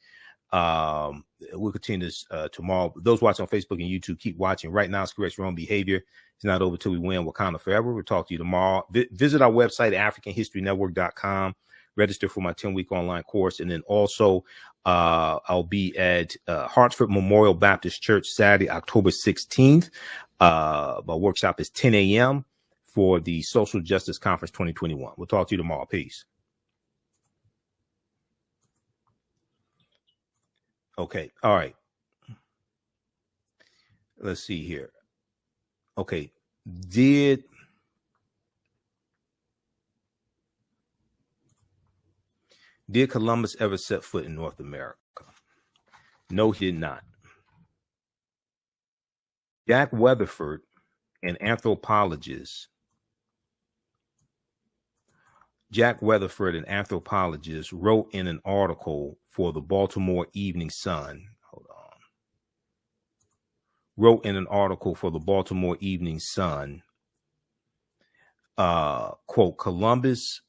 We'll continue this tomorrow. Those watching on Facebook and YouTube, keep watching. Right now, it's correct your own behavior. It's not over till we win. Wakanda forever. We'll talk to you tomorrow. Visit our website, AfricanHistoryNetwork.com. Register for my 10-week online course. And then also, I'll be at Hartford Memorial Baptist Church Saturday, October 16th. My workshop is 10 a.m. for the Social Justice Conference 2021. We'll talk to you tomorrow. Peace. Okay. All right. Let's see here. Okay. Did Did Columbus ever set foot in North America? No, he did not. Jack Weatherford, an anthropologist, wrote in an article for the Baltimore Evening Sun. Quote, Columbus'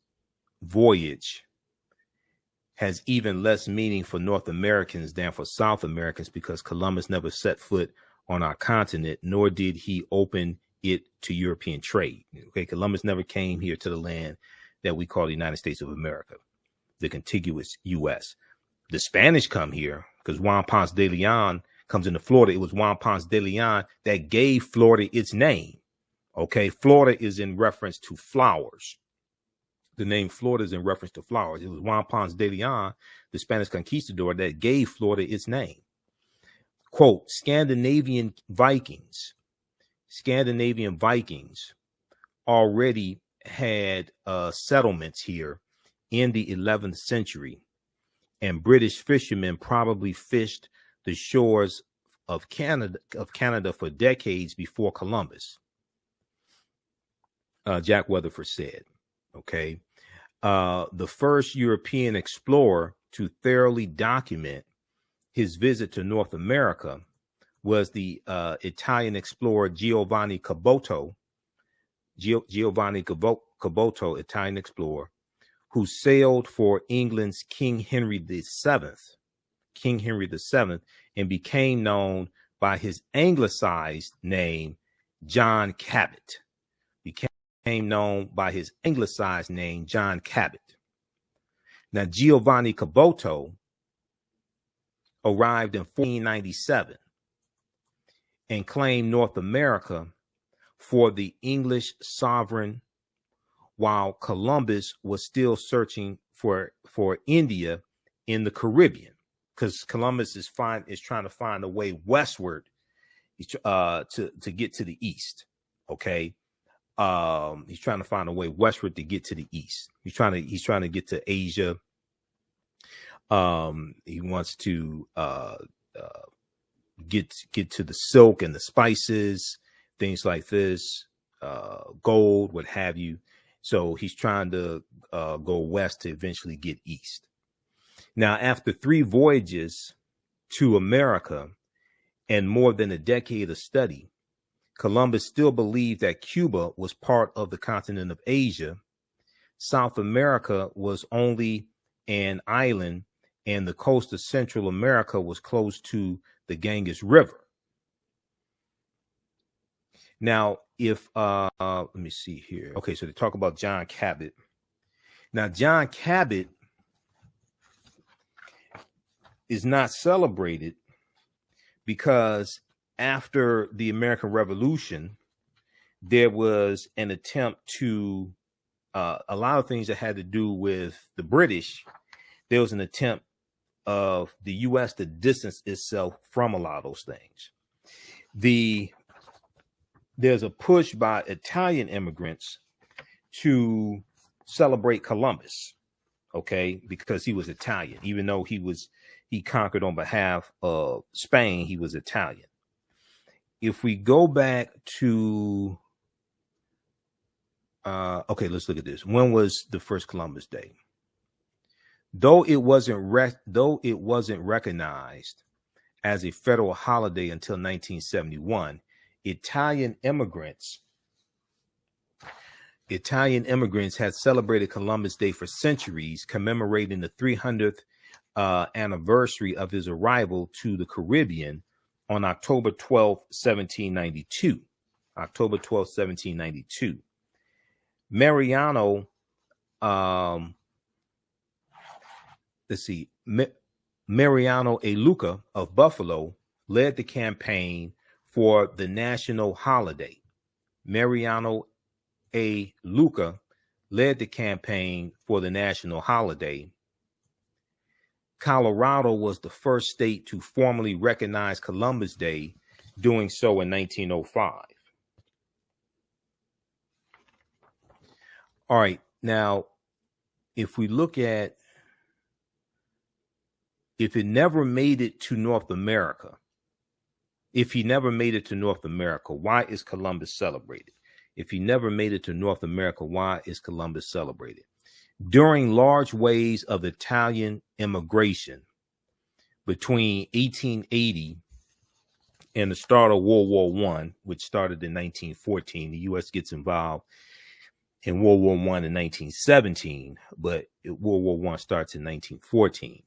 voyage has even less meaning for North Americans than for South Americans because Columbus never set foot on our continent, nor did he open it to European trade. Okay, Columbus never came here to the land that we call the United States of America, the contiguous U.S. The Spanish come here because Juan Ponce de Leon comes into Florida. It was Juan Ponce de Leon that gave Florida its name. Okay, Florida is in reference to flowers. The name Florida is in reference to flowers. It was Juan Ponce de Leon, the Spanish conquistador, that gave Florida its name. Quote, Scandinavian Vikings already had settlements here in the 11th century, and British fishermen probably fished the shores of Canada for decades before Columbus. Jack Weatherford said, okay, the first European explorer to thoroughly document his visit to North America was the Italian explorer Giovanni Cabot, Italian explorer, who sailed for England's King Henry VII, and became known by his anglicized name, John Cabot. Now, Giovanni Cabot arrived in 1497 and claimed North America for the English sovereign, while Columbus was still searching for India in the Caribbean, because Columbus is trying to find a way westward to get to the east. Okay. He's trying to find a way westward to get to the east. He's trying to get to Asia. He wants to get to the silk and the spices, things like this, gold, what have you. So he's trying to go west to eventually get east. Now, after 3 voyages to America and more than a decade of study, Columbus still believed that Cuba was part of the continent of Asia. South America was only an island, and the coast of Central America was close to the Ganges River. Now, if let me see here. Okay, so they talk about John Cabot. Now, John Cabot is not celebrated because after the American Revolution, there was an attempt to a lot of things that had to do with the British. There was an attempt of the U.S. to distance itself from a lot of those things. There's a push by Italian immigrants to celebrate Columbus, okay, because he was Italian. Even though he conquered on behalf of Spain, he was Italian. If we go back to, okay, let's look at this. When was the first Columbus Day? Though it wasn't recognized as a federal holiday until 1971, Italian immigrants had celebrated Columbus Day for centuries, commemorating the 300th anniversary of his arrival to the Caribbean on October 12, 1792. October 12, 1792. Mariano, Mariano A. Luca of Buffalo led the campaign for the national holiday. Mariano A. Luca led the campaign for the national holiday. Colorado was the first state to formally recognize Columbus Day, doing so in 1905. All right, now, if we look at if it never made it to North America, if he never made it to North America, why is Columbus celebrated? If he never made it to North America, why is Columbus celebrated? During large waves of Italian immigration between 1880 and the start of World War I, which started in 1914, the U.S. gets involved in World War I in 1917, but World War I starts in 1914.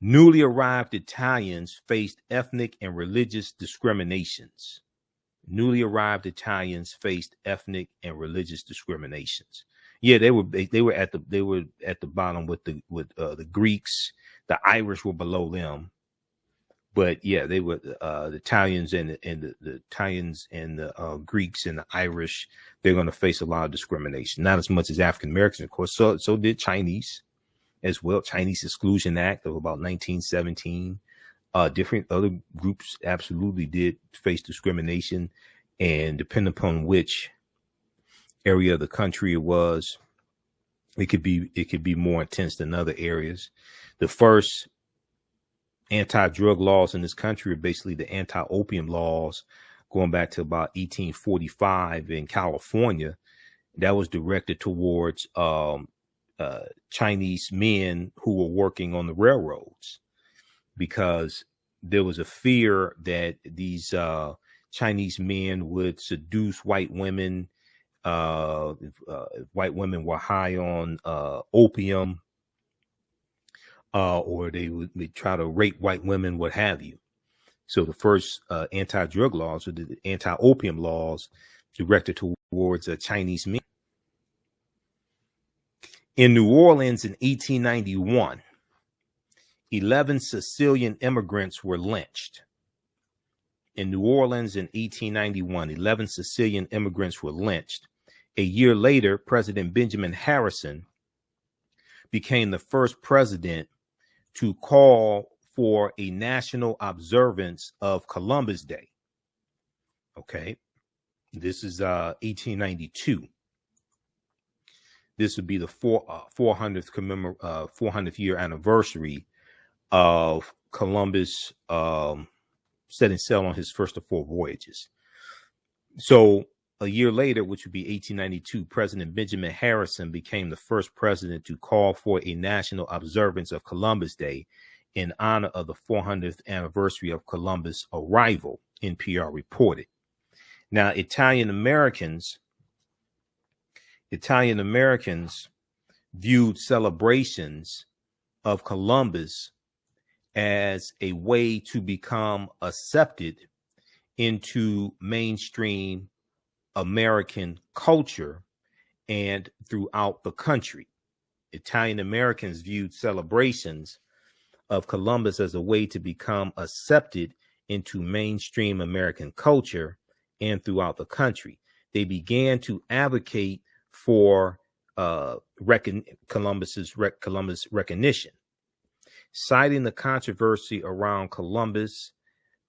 Newly arrived Italians faced ethnic and religious discriminations. Newly arrived Italians faced ethnic and religious discriminations. Yeah, they were at the bottom with the Greeks. The Irish were below them, but yeah, they were the Italians and the Italians and the Greeks and the Irish. They're going to face a lot of discrimination, not as much as African Americans, of course. So did Chinese as well. Chinese Exclusion Act of about 1917. Different other groups absolutely did face discrimination, and depending upon which area of the country it was, it could be more intense than other areas. The first anti-drug laws in this country are basically the Anti-Opium Laws, going back to about 1845 in California. That was directed towards Chinese men who were working on the railroads, because there was a fear that these Chinese men would seduce white women. If white women were high on opium, or they would try to rape white women, what have you. So the first anti-drug laws, or the Anti-Opium Laws, directed towards Chinese men. In New Orleans in 1891, 11 Sicilian immigrants were lynched. In New Orleans in 1891, 11 Sicilian immigrants were lynched. A year later, President Benjamin Harrison became the first president to call for a national observance of Columbus Day. Okay, this is 1892. This would be the 400th year anniversary of Columbus setting sail on his first of 4 voyages. So a year later, which would be 1892, President Benjamin Harrison became the first president to call for a national observance of Columbus Day in honor of the 400th anniversary of Columbus' arrival, NPR reported. Now, Italian Americans viewed celebrations of Columbus as a way to become accepted into mainstream American culture and throughout the country. Italian Americans viewed celebrations of Columbus as a way to become accepted into mainstream American culture and throughout the country. They began to advocate for Columbus recognition, citing the controversy around Columbus,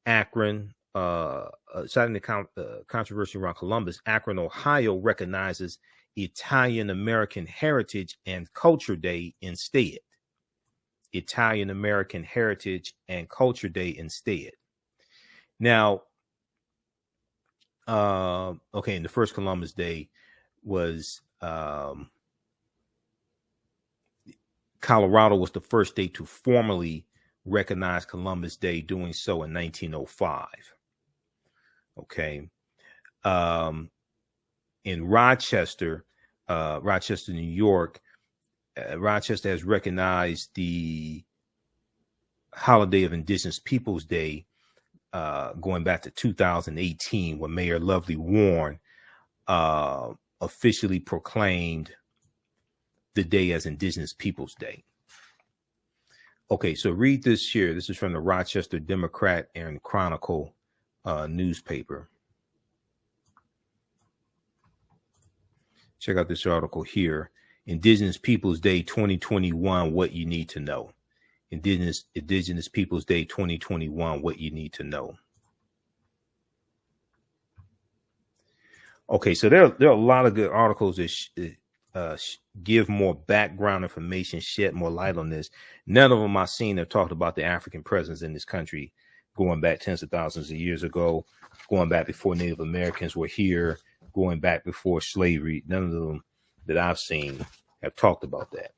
Akron. Citing the controversy around Columbus, Akron, Ohio recognizes Italian American Heritage and Culture Day instead. Italian American Heritage and Culture Day instead. Now, okay, and the first Columbus Day was Colorado was the first state to formally recognize Columbus Day, doing so in 1905. Okay. In Rochester, New York, Rochester has recognized the holiday of Indigenous Peoples Day going back to 2018, when Mayor Lovely Warren officially proclaimed the day as Indigenous Peoples Day. Okay, so read this here. This is from the Rochester Democrat and Chronicle newspaper. Check out this article here. Indigenous Peoples Day 2021, what you need to know. Indigenous Peoples Day 2021, what you need to know. Okay, so there are a lot of good articles give more background information, shed more light on this. None of them I've seen have talked about the African presence in this country going back tens of thousands of years ago, going back before Native Americans were here, going back before slavery. None of them that I've seen have talked about that.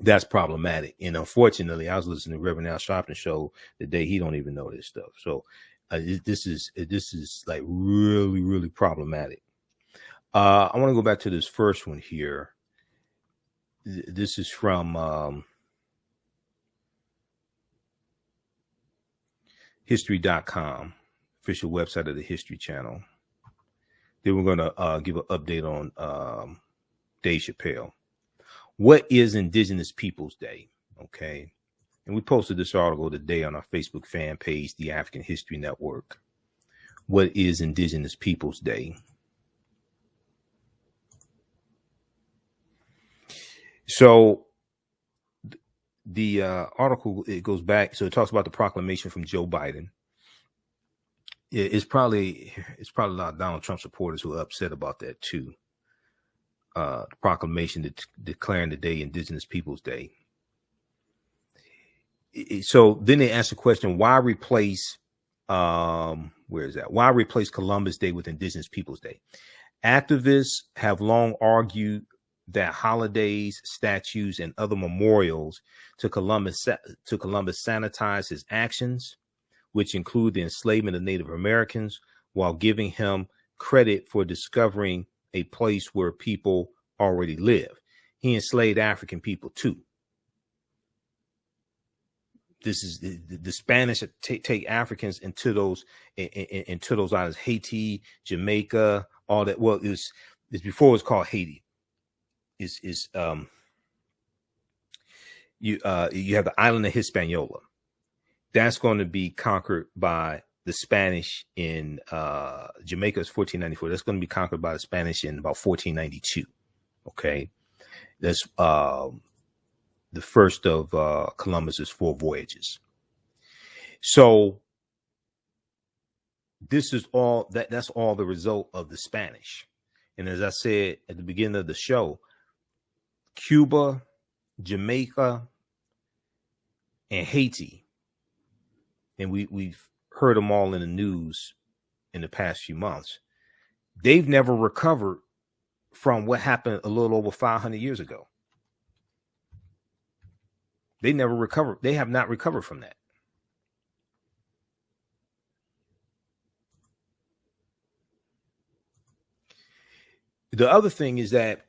That's problematic. And unfortunately, I was listening to Reverend Al-Sharpton the day he don't even know this stuff. So this is like really, really problematic. I want to go back to this first one here. This is from history.com, official website of the History Channel. Then we're going to give an update on Dave Chappelle. What is Indigenous Peoples Day? Okay. And we posted this article today on our Facebook fan page, the African History Network. What is Indigenous Peoples Day? So the article, it goes back. So it talks about the proclamation from Joe Biden. It's probably a lot of Donald Trump supporters who are upset about that too. The proclamation declaring the day Indigenous Peoples Day. So then they ask the question, why replace Why replace Columbus Day with Indigenous Peoples Day? Activists have long argued that holidays, statues, and other memorials to Columbus sanitize his actions, which include the enslavement of Native Americans, while giving him credit for discovering a place where people already live. He enslaved African people too. This is the Spanish take Africans into those islands, Haiti, Jamaica, all that. Well, it's before it was called Haiti. You have the island of Hispaniola. That's going to be conquered by the Spanish in Jamaica is 1494. That's going to be conquered by the Spanish in about 1492. Okay, that's the first of Columbus's 4 voyages. So this is all that's all the result of the Spanish. And as I said at the beginning of the show, Cuba, Jamaica, and Haiti, and we've heard them all in the news in the past few months, they've never recovered from what happened a little over 500 years ago. They never recovered. They have not recovered from that. The other thing is that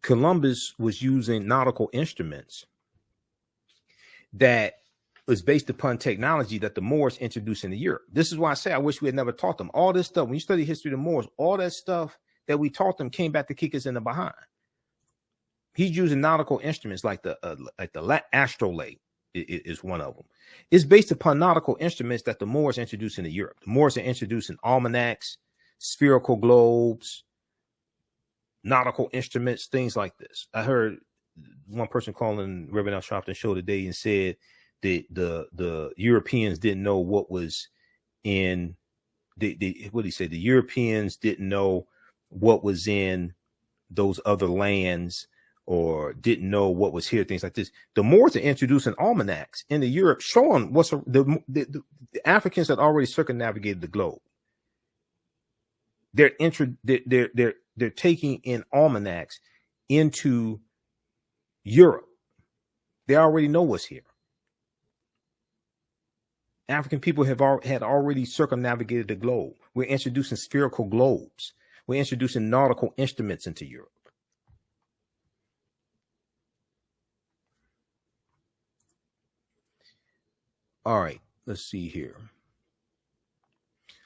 Columbus was using nautical instruments that was based upon technology that the Moors introduced into Europe. This is why I say I wish we had never taught them. All this stuff, when you study history of the Moors, all that stuff that we taught them came back to kick us in the behind. He's using nautical instruments like the astrolabe is one of them. It's based upon nautical instruments that the Moors introduced into Europe. The Moors are introducing almanacs, spherical globes, nautical instruments, things like this. I heard one person calling Reverend Al-Sharpton show today and said that the Europeans didn't know what was in what did he say? The Europeans didn't know what was in those other lands, or didn't know what was here, things like this. The Moors are introducing almanacs into Europe, showing what's the Africans had already circumnavigated the globe. They're taking in almanacs into Europe. They already know what's here. African people had already circumnavigated the globe. We're introducing spherical globes. We're introducing nautical instruments into Europe. All right, let's see here.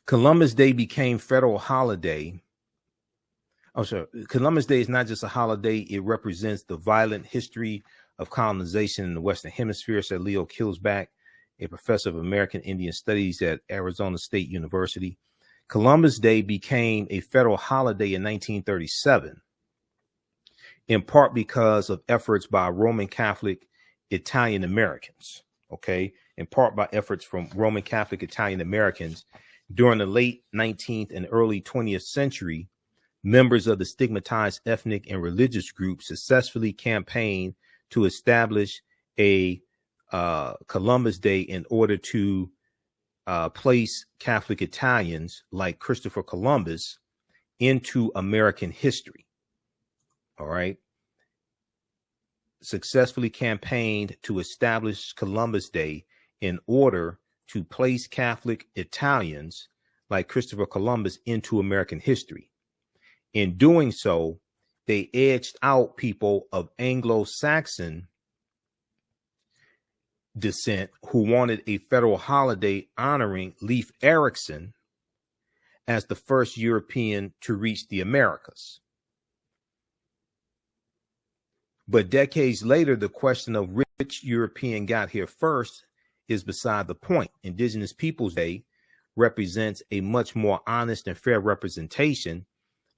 Columbus Day became federal holiday. Oh, sorry. Columbus Day is not just a holiday. It represents the violent history of colonization in the Western Hemisphere, said Leo Kilsback, a professor of American Indian Studies at Arizona State University. Columbus Day became a federal holiday in 1937, in part because of efforts by Roman Catholic Italian Americans. Okay, in part by efforts from Roman Catholic Italian Americans during the late 19th and early 20th century members of the stigmatized ethnic and religious groups successfully campaigned to establish a Columbus Day in order to place Catholic Italians like Christopher Columbus into American history. All right. Successfully campaigned to establish Columbus Day in order to place Catholic Italians like Christopher Columbus into American history. In doing so, they edged out people of Anglo-Saxon descent who wanted a federal holiday honoring Leif Erikson as the first European to reach the Americas. But decades later, the question of which European got here first is beside the point. Indigenous Peoples Day represents a much more honest and fair representation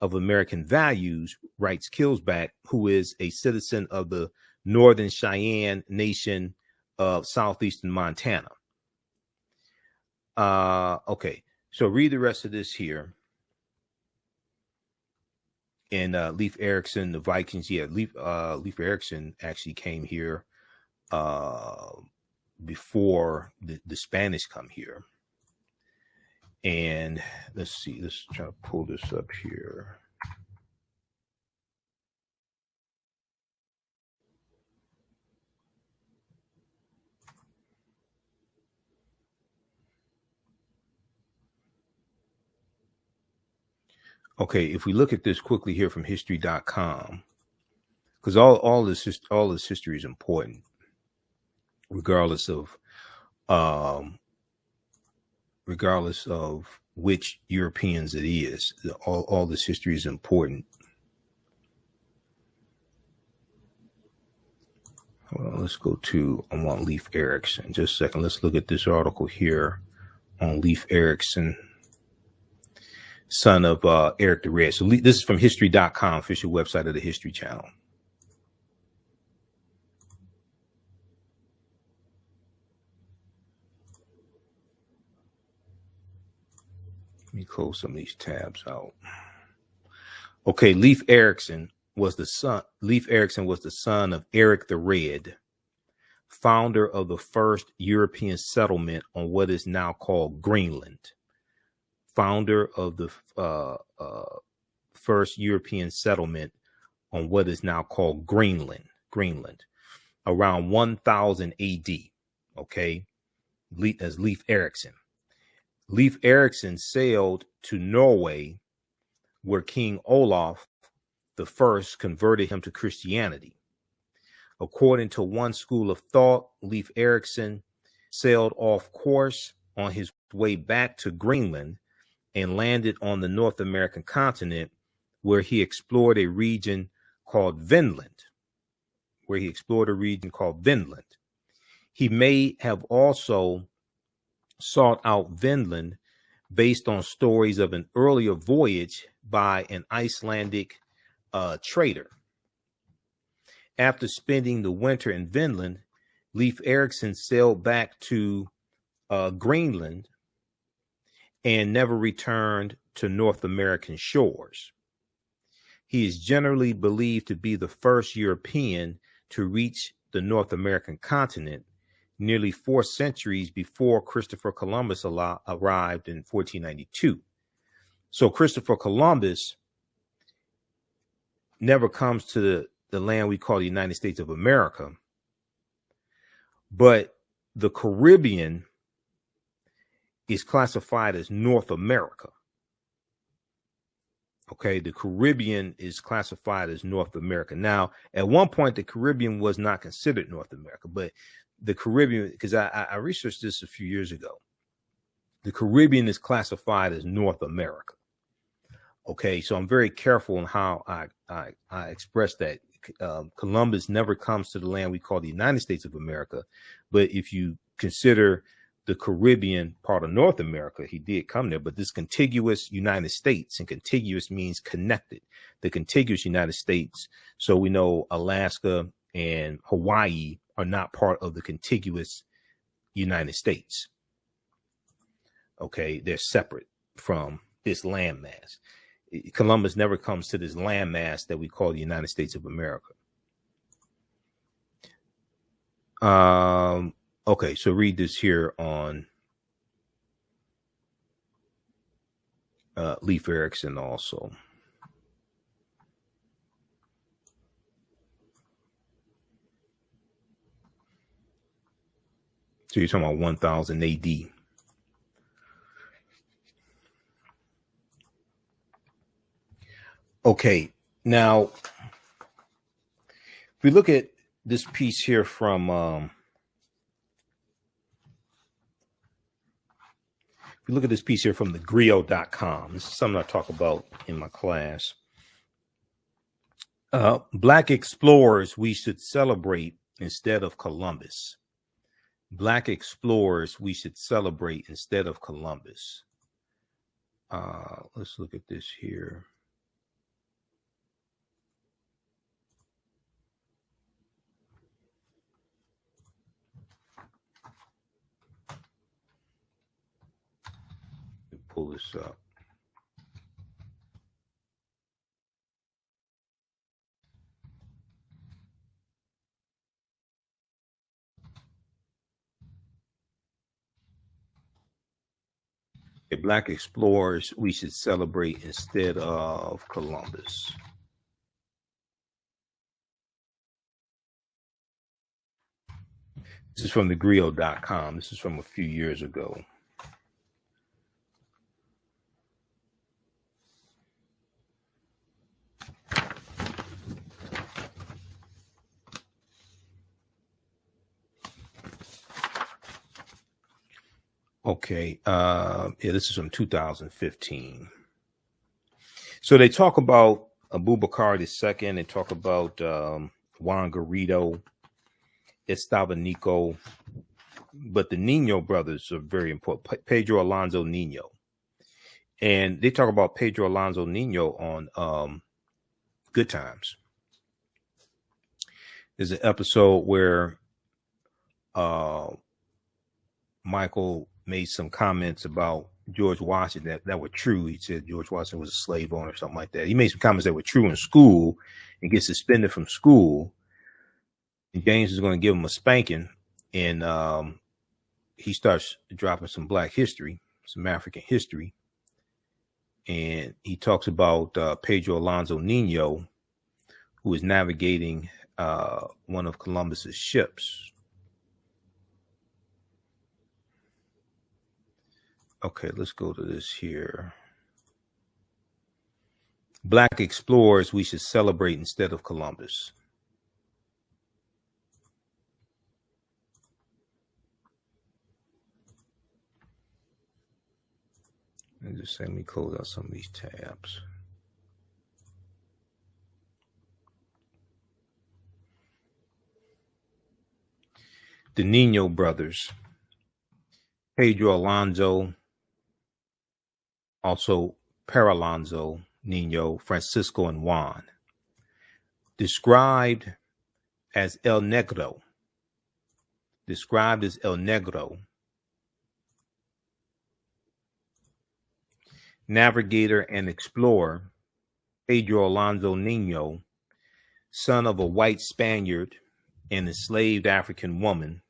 of American values, writes Killsback, who is a citizen of the Northern Cheyenne Nation of southeastern Montana. Okay, so read the rest of this here. And Leif Erikson, the Vikings, yeah, Leif Erikson actually came here before the Spanish come here. And let's see, let's try to pull this up here. Okay, if we look at this quickly here from history.com, because all this history is important, regardless of which Europeans it is. All this history is important. Well, let's go to, I want Leif Erikson. Just a second. Let's look at this article here on Leif Erikson, son of Eric the Red. So this is from history.com, official website of the History Channel. Let me close some of these tabs out. Okay, Leif Erikson was the son of Eric the Red, founder of the first European settlement on what is now called Greenland. Founder of the first European settlement on what is now called Greenland, around 1000 AD. Okay, as Leif Erikson. Leif Erikson sailed to Norway, where King Olaf I converted him to Christianity. According to one school of thought, Leif Erikson sailed off course on his way back to Greenland and landed on the North American continent, where he explored a region called Vinland. He may have also sought out Vinland based on stories of an earlier voyage by an Icelandic trader. After spending the winter in Vinland, Leif Erikson sailed back to Greenland and never returned to North American shores. He is generally believed to be the first European to reach the North American continent, nearly 4 centuries before Christopher Columbus arrived in 1492. So Christopher Columbus never comes to the land we call the United States of America, but the Caribbean is classified as North America. Okay, the Caribbean is classified as North America. Now, at one point, the Caribbean was not considered North America, but the Caribbean, because I researched this a few years ago, the Caribbean is classified as North America. Okay, so I'm very careful in how I express that. Columbus never comes to the land we call the United States of America, but if you consider the Caribbean part of North America, he did come there. But this contiguous United States, and contiguous means connected, the contiguous United States. So we know Alaska and Hawaii are not part of the contiguous United States. Okay, they're separate from this landmass. Columbus never comes to this landmass that we call the United States of America. Okay, so read this here on Leif Erikson also. So you're talking about 1000 AD. Okay, now if we look at this piece here from thegrio.com, this is something I talk about in my class. Black explorers we should celebrate instead of Columbus. Black explorers we should celebrate instead of Columbus. Let's look at this here. Pull this up. Black explorers we should celebrate instead of Columbus. This is from thegrio.com. This is from a few years ago. Okay, yeah, this is from 2015. So they talk about Abubakar II. They talk about Juan Garrido, Estevanico, but the Nino brothers are very important. Pedro Alonso Nino, and they talk about Pedro Alonso Nino on Good Times. There's an episode where Michael made some comments about George Washington that were true. He said George Washington was a slave owner or something like that. He made some comments that were true in school and gets suspended from school. And James is going to give him a spanking, and he starts dropping some Black history, some African history. And he talks about Pedro Alonso Nino, who is navigating one of Columbus's ships. Okay, let's go to this here. Black explorers we should celebrate instead of Columbus. And just let me close out some of these tabs. The Nino brothers, Pedro Alonso, also Peralonso, Nino, Francisco, and Juan, described as El Negro, navigator and explorer, Pedro Alonso Nino, son of a white Spaniard and enslaved African woman,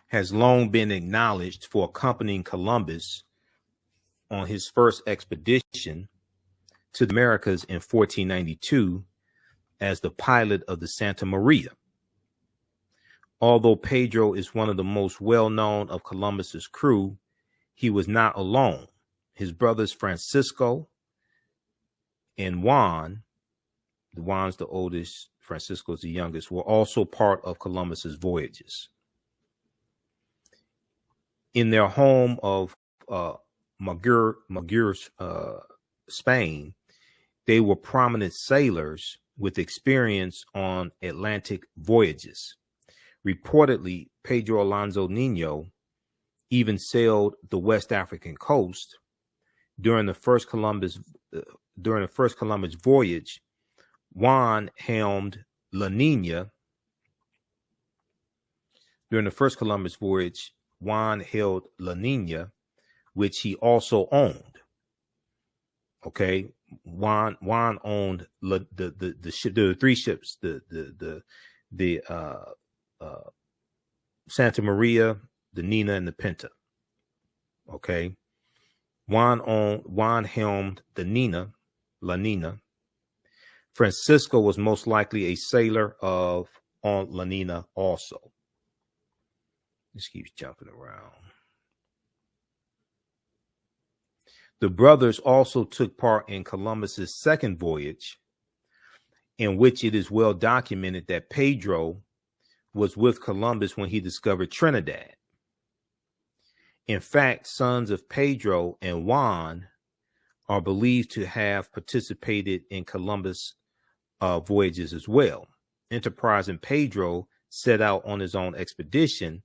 has long been acknowledged for accompanying Columbus on his first expedition to the Americas in 1492 as the pilot of the Santa Maria. Although Pedro is one of the most well-known of Columbus's crew, he was not alone. His brothers Francisco and Juan's the oldest, Francisco's the youngest, were also part of Columbus's voyages. In their home of Magur, Spain, they were prominent sailors with experience on Atlantic voyages. Reportedly, Pedro Alonso Nino even sailed the West African coast during the first Columbus voyage. Juan helmed La Nina. During the first Columbus voyage, Juan held La Nina, which he also owned. Okay, Juan owned the ship. There were 3 ships: the Santa Maria, the Nina, and the Pinta. Okay, Juan helmed the Nina, La Nina. Francisco was most likely a sailor on La Nina also. This keeps jumping around. The brothers also took part in Columbus's second voyage, in which it is well documented that Pedro was with Columbus when he discovered Trinidad. In fact, sons of Pedro and Juan are believed to have participated in Columbus voyages as well. Enterprising Pedro set out on his own expedition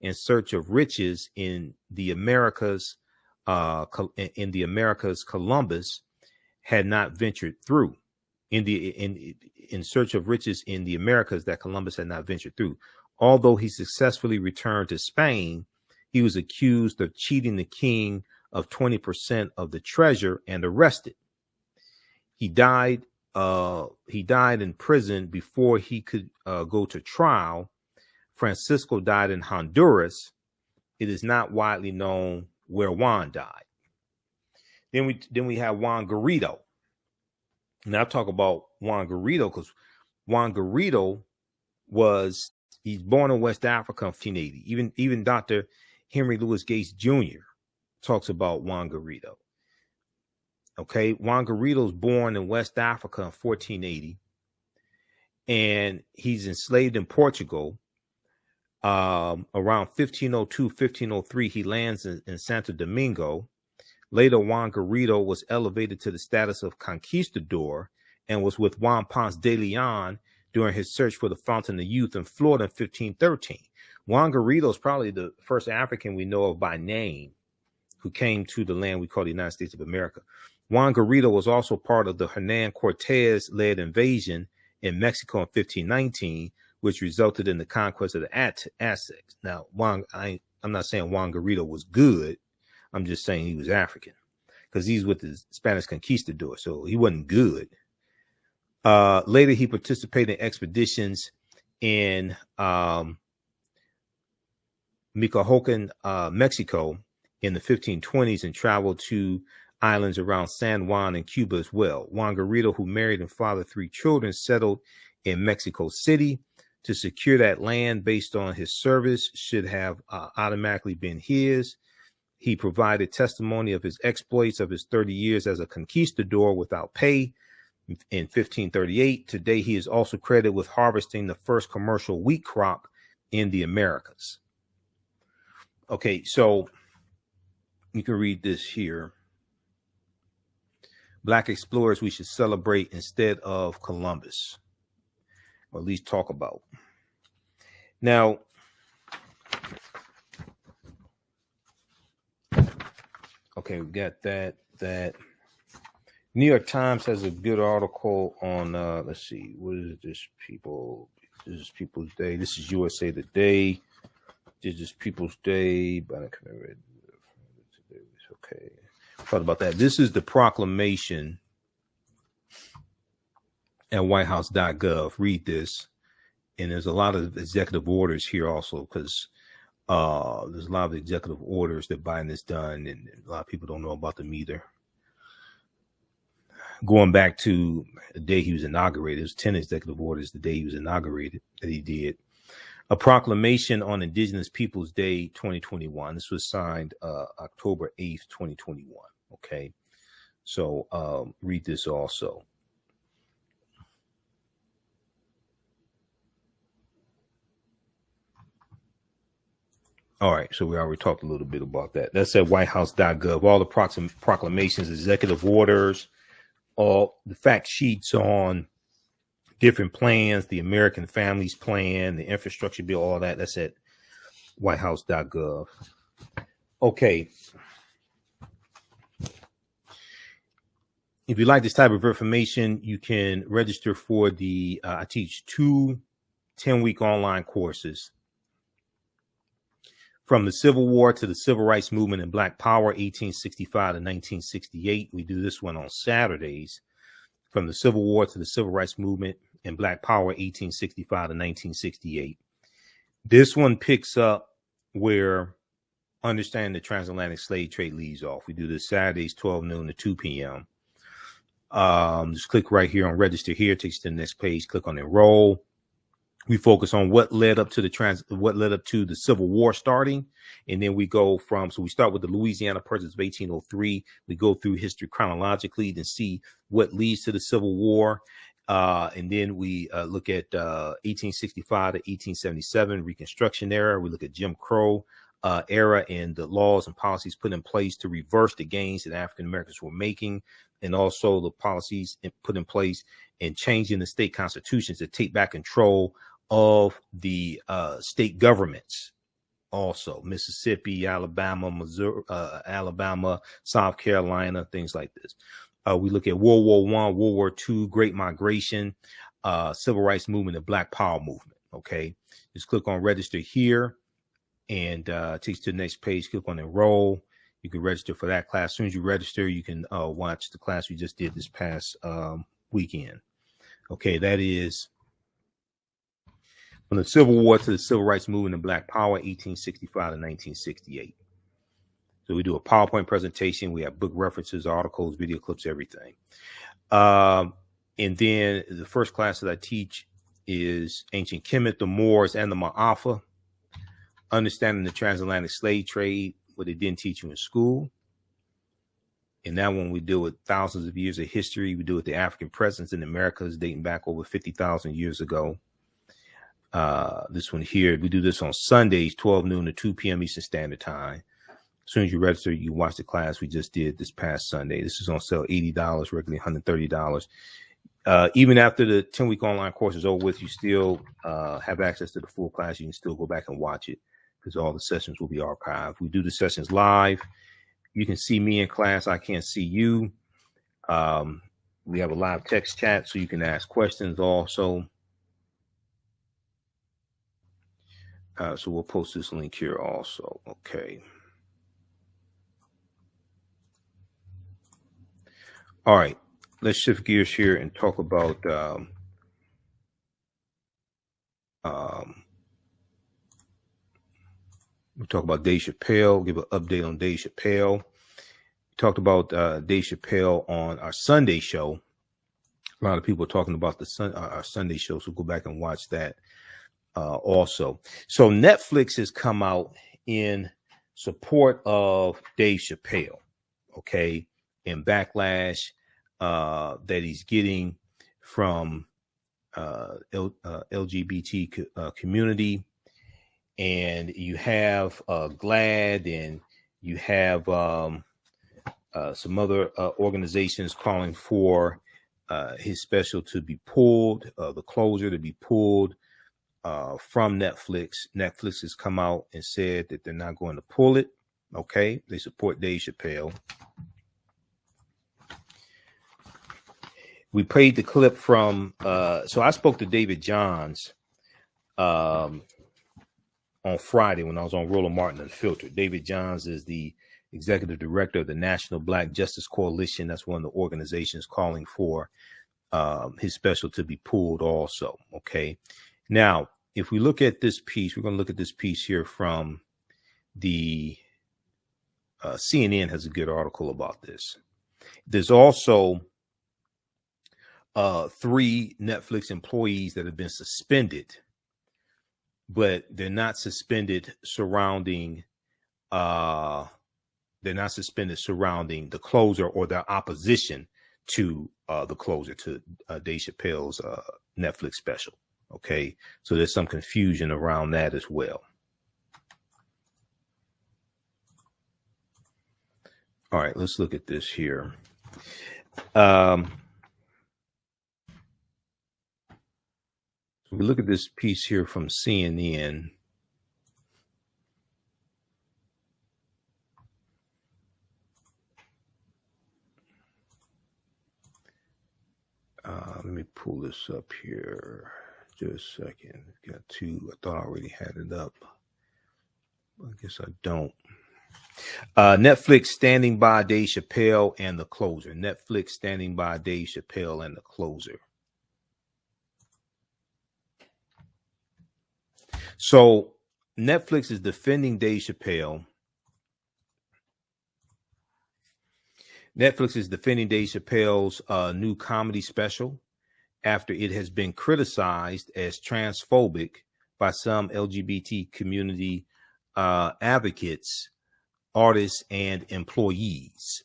in search of riches in the Americas. Columbus had not ventured through. In search of riches in the Americas that Columbus had not ventured through. Although he successfully returned to Spain, he was accused of cheating the king of 20% of the treasure and arrested. He died in prison before he could go to trial. Francisco died in Honduras. It is not widely known where Juan died. Then we have Juan Garrido. Now I'll talk about Juan Garrido because Juan Garrido he's born in West Africa in 1580. Even Dr. Henry Louis Gates Jr. talks about Juan Garrido. Okay, Juan Garrido was born in West Africa in 1480, and he's enslaved in Portugal. Around 1502, 1503, he lands in Santo Domingo. Later, Juan Garrido was elevated to the status of conquistador and was with Juan Ponce de Leon during his search for the Fountain of Youth in Florida in 1513. Juan Garrido is probably the first African we know of by name who came to the land we call the United States of America. Juan Garrido was also part of the Hernan Cortez-led invasion in Mexico in 1519, which resulted in the conquest of the Aztecs. Now, I'm not saying Juan Garrido was good. I'm just saying he was African because he's with the Spanish conquistador, so he wasn't good. Later, he participated in expeditions in Michoacan, Mexico in the 1520s and traveled to islands around San Juan and Cuba as well. Juan Garrido, who married and fathered 3 children, settled in Mexico City. To secure that land based on his service should have automatically been his. He provided testimony of his exploits of his 30 years as a conquistador without pay in 1538. Today, he is also credited with harvesting the first commercial wheat crop in the Americas. Okay, so you can read this here. Black explorers we should celebrate instead of Columbus, or at least talk about. Now, okay, we got that. New York Times has a good article on, let's see, what is this, people? This is People's Day. This is USA Today. This is People's Day. Okay. Thought about that. This is the proclamation at whitehouse.gov. Read this. And there's a lot of executive orders here also because there's a lot of executive orders that Biden has done, and a lot of people don't know about them either. Going back to the day he was inaugurated, there's 10 executive orders the day he was inaugurated that he did. A proclamation on Indigenous Peoples Day 2021. This was signed October 8th, 2021. Okay. So read this also. All right, so we already talked a little bit about that. That's at whitehouse.gov. All the proclamations, executive orders, all the fact sheets on different plans, the American Families Plan, the infrastructure bill, all that. That's at whitehouse.gov. Okay. If you like this type of information, you can register for the, I teach 2 10-week online courses From the Civil War to the Civil Rights Movement and Black Power, 1865 to 1968. We do this one on Saturdays. From the Civil War to the Civil Rights Movement and Black Power, 1865 to 1968. This one picks up where Understanding the Transatlantic Slave Trade leaves off. We do this Saturdays, 12 noon to 2 p.m. Just click right here on register here, takes you to the next page, click on enroll. We focus on what led up to the Civil War starting. And then we go so we start with the Louisiana Purchase of 1803. We go through history chronologically to see what leads to the Civil War. And then we look at 1865 to 1877, Reconstruction era. We look at Jim Crow era and the laws and policies put in place to reverse the gains that African Americans were making, and also the policies put in place in changing the state constitutions to take back control of the state governments. Also, Mississippi, Alabama, Missouri, Alabama, South Carolina, things like this. We look at World War I, World War II, Great Migration, Civil Rights Movement, and Black Power movement. Okay, just click on register here, and takes you to the next page. Click on enroll. You can register for that class. As soon as you register, you can watch the class we just did this past weekend. Okay, that is from the Civil War to the Civil Rights Movement and Black Power, 1865 to 1968. So we do a PowerPoint presentation. We have book references, articles, video clips, everything. And then the first class that I teach is Ancient Kemet, the Moors, and the Maafa. Understanding the Transatlantic Slave Trade, what they didn't teach you in school. And that one we deal with thousands of years of history. We deal with the African presence in the Americas dating back over 50,000 years ago. This one here, we do this on Sundays, 12 noon to 2 p.m. Eastern Standard Time. As soon as you register, you watch the class we just did this past Sunday. This is on sale $80, regularly $130. Even after the 10-week online course is over with, you still have access to the full class. You can still go back and watch it because all the sessions will be archived. We do the sessions live. You can see me in class. I can't see you. We have a live text chat, so you can ask questions also. So we'll post this link here also. Okay. All right. Let's shift gears here and talk about we'll talk about Dave Chappelle, give an update on Dave Chappelle. We talked about Dave Chappelle on our Sunday show. A lot of people are talking about our Sunday show, so go back and watch that also. So Netflix has come out in support of Dave Chappelle, okay, and backlash that he's getting from LGBT community. And you have GLAAD, and you have some other organizations calling for his special to be pulled, the closure to be pulled from Netflix. Netflix has come out and said that they're not going to pull it. Okay, they support Dave Chappelle. We played the clip from, so I spoke to David Johns on Friday when I was on Roland Martin Unfiltered. David Johns is the executive director of the National Black Justice Coalition. That's one of the organizations calling for his special to be pulled also. Okay. Now, if we look at this piece, we're going to look at this piece here from the CNN has a good article about this. There's also 3 Netflix employees that have been suspended, but they're not suspended surrounding the closure or their opposition to the closure to Dave Chappelle's Netflix special. Okay, so there's some confusion around that as well. All right, let's look at this here. We look at this piece here from CNN. Let me pull this up here. Just a second. Got 2. I thought I already had it up. I guess I don't. Netflix standing by Dave Chappelle and The Closer. Netflix standing by Dave Chappelle and The Closer. So Netflix is defending Dave Chappelle. Netflix is defending Dave Chappelle's new comedy special after it has been criticized as transphobic by some LGBT community advocates, artists, and employees.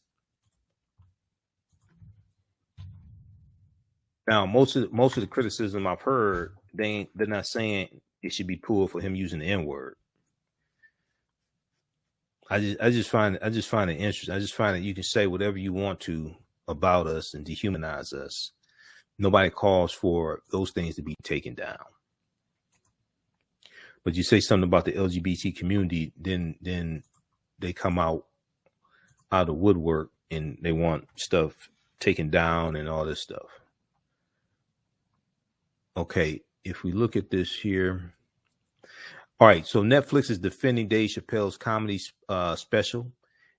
Now, most of the criticism I've heard, they're not saying it should be pulled for him using the N-word. I just find it interesting. I just find that you can say whatever you want to about us and dehumanize us. Nobody calls for those things to be taken down. But you say something about the LGBT community, then they come out of the woodwork and they want stuff taken down and all this stuff. Okay, if we look at this here. All right, so Netflix is defending Dave Chappelle's comedy special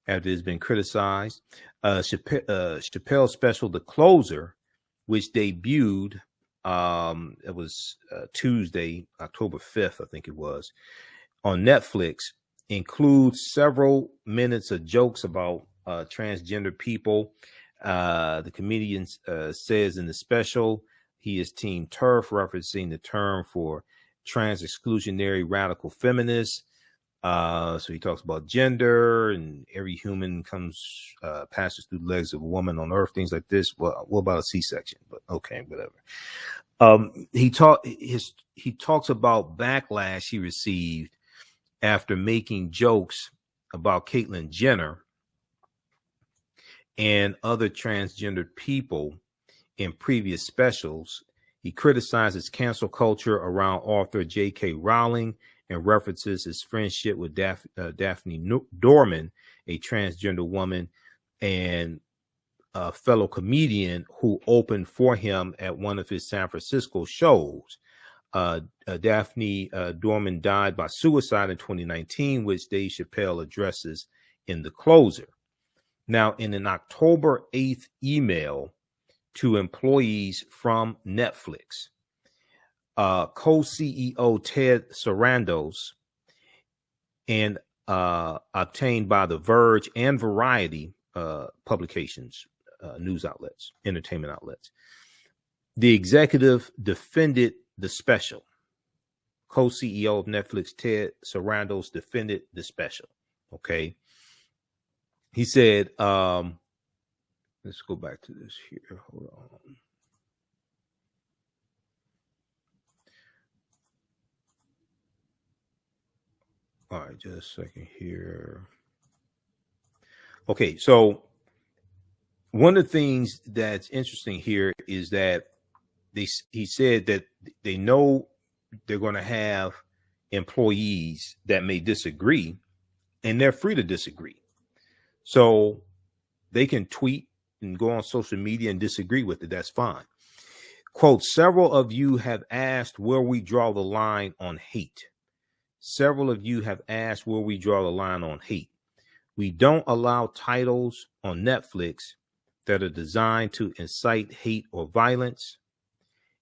after it's been criticized. Chappelle's special, The Closer, which debuted, it was Tuesday, October 5th, I think it was, on Netflix, includes several minutes of jokes about transgender people. The comedian says in the special, he is Team TERF, referencing the term for trans exclusionary radical feminists. So he talks about gender and every human passes through the legs of a woman on earth, things like this. Well, what about a C-section? But okay, whatever. He talks about backlash he received after making jokes about Caitlyn Jenner and other transgendered people in previous specials. He criticizes cancel culture around author J.K. Rowling and references his friendship with Daphne Dorman, a transgender woman and a fellow comedian who opened for him at one of his San Francisco shows. Daphne Dorman died by suicide in 2019, which Dave Chappelle addresses in The Closer. Now, in an October 8th email to employees from Netflix, co-CEO Ted Sarandos, and obtained by The Verge and Variety publications, news outlets, entertainment outlets, the executive defended the special. Co-CEO of Netflix, Ted Sarandos, defended the special. Okay. He said, let's go back to this here. Hold on. All right, just a second here. Okay, so one of the things that's interesting here is that he said that they know they're going to have employees that may disagree, and they're free to disagree. So they can tweet and go on social media and disagree with it. That's fine. Quote, several of you have asked where we draw the line on hate. Several of you have asked where we draw the line on hate. We don't allow titles on Netflix that are designed to incite hate or violence,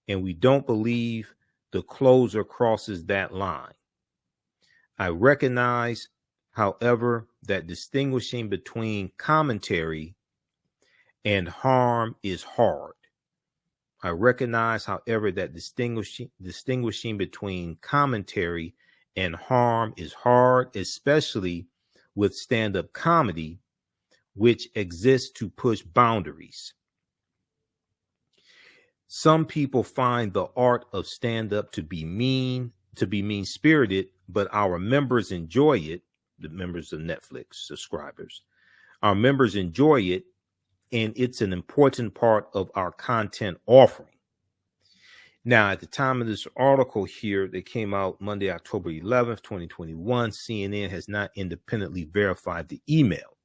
and we don't believe The Closer crosses that line. I recognize, however, that distinguishing between commentary and harm is hard. I recognize, however, that distinguishing between commentary and harm is hard, especially with stand-up comedy, which exists to push boundaries. Some people find the art of stand-up to be mean-spirited, but our members enjoy it, the members of Netflix subscribers. Our members enjoy it, and it's an important part of our content offering. Now, at the time of this article here, that came out Monday, October 11th, 2021, CNN has not independently verified the email.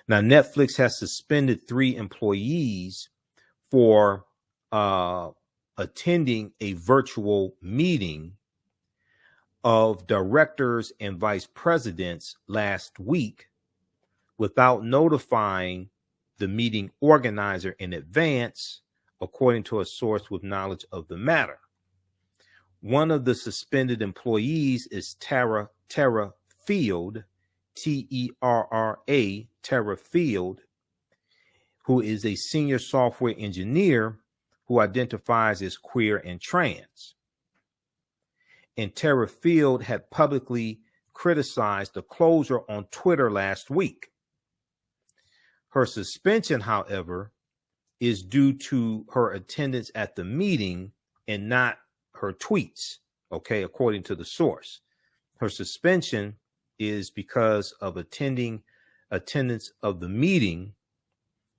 Now, Netflix has suspended 3 employees for attending a virtual meeting of directors and vice presidents last week without notifying the meeting organizer in advance, according to a source with knowledge of the matter. One of the suspended employees is Tara Field, Terra, Tara Field, who is a senior software engineer who identifies as queer and trans. And Tara Field had publicly criticized the closure on Twitter last week. Her suspension, however, is due to her attendance at the meeting and not her tweets, okay, according to the source. Her suspension is because of attendance of the meeting,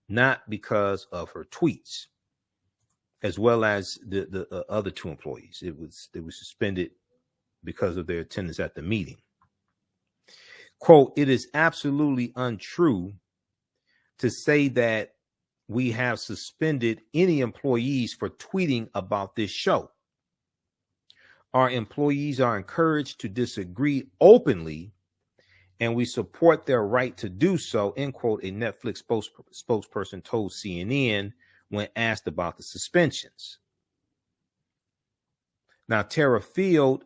not because of her tweets, as well as the other two employees. They were suspended because of their attendance at the meeting. Quote, "It is absolutely untrue to say that we have suspended any employees for tweeting about this show. Our employees are encouraged to disagree openly, and we support their right to do so," end quote, a Netflix spokesperson told CNN when asked about the suspensions. Now, Tara Field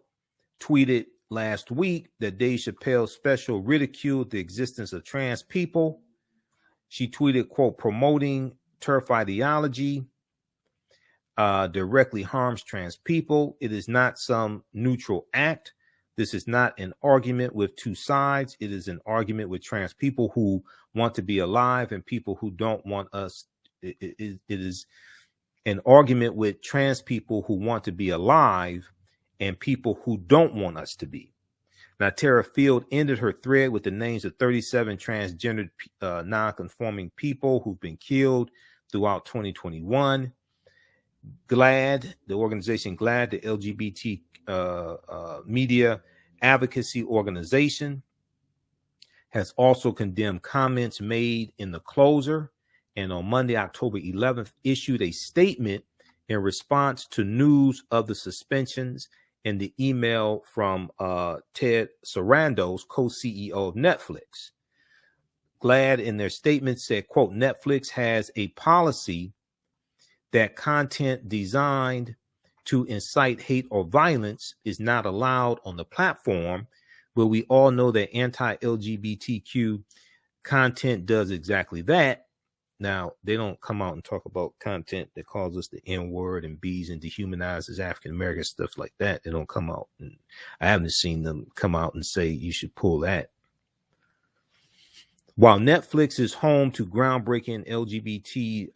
tweeted last week that Dave Chappelle's special ridiculed the existence of trans people. She tweeted, quote, "Promoting turf ideology directly harms trans people. It is not some neutral act. This is not an argument with two sides. It is an argument with trans people who want to be alive and people who don't want us. It is an argument with trans people who want to be alive and people who don't want us to be." Now, Tara Field ended her thread with the names of 37 transgendered non-conforming people who've been killed throughout 2021. GLAAD, the organization GLAAD, the LGBT media advocacy organization, has also condemned comments made in the closer, and on Monday, October 11th, issued a statement in response to news of the suspensions and the email from Ted Sarandos, co-CEO of Netflix. GLAAD in their statement said, quote, "Netflix has a policy that content designed to incite hate or violence is not allowed on the platform, but we all know that anti-LGBTQ content does exactly that." Now, they don't come out and talk about content that calls us the N-word and B's and dehumanizes African-American, stuff like that. They don't come out. And I haven't seen them come out and say you should pull that. While Netflix is home to groundbreaking LGBT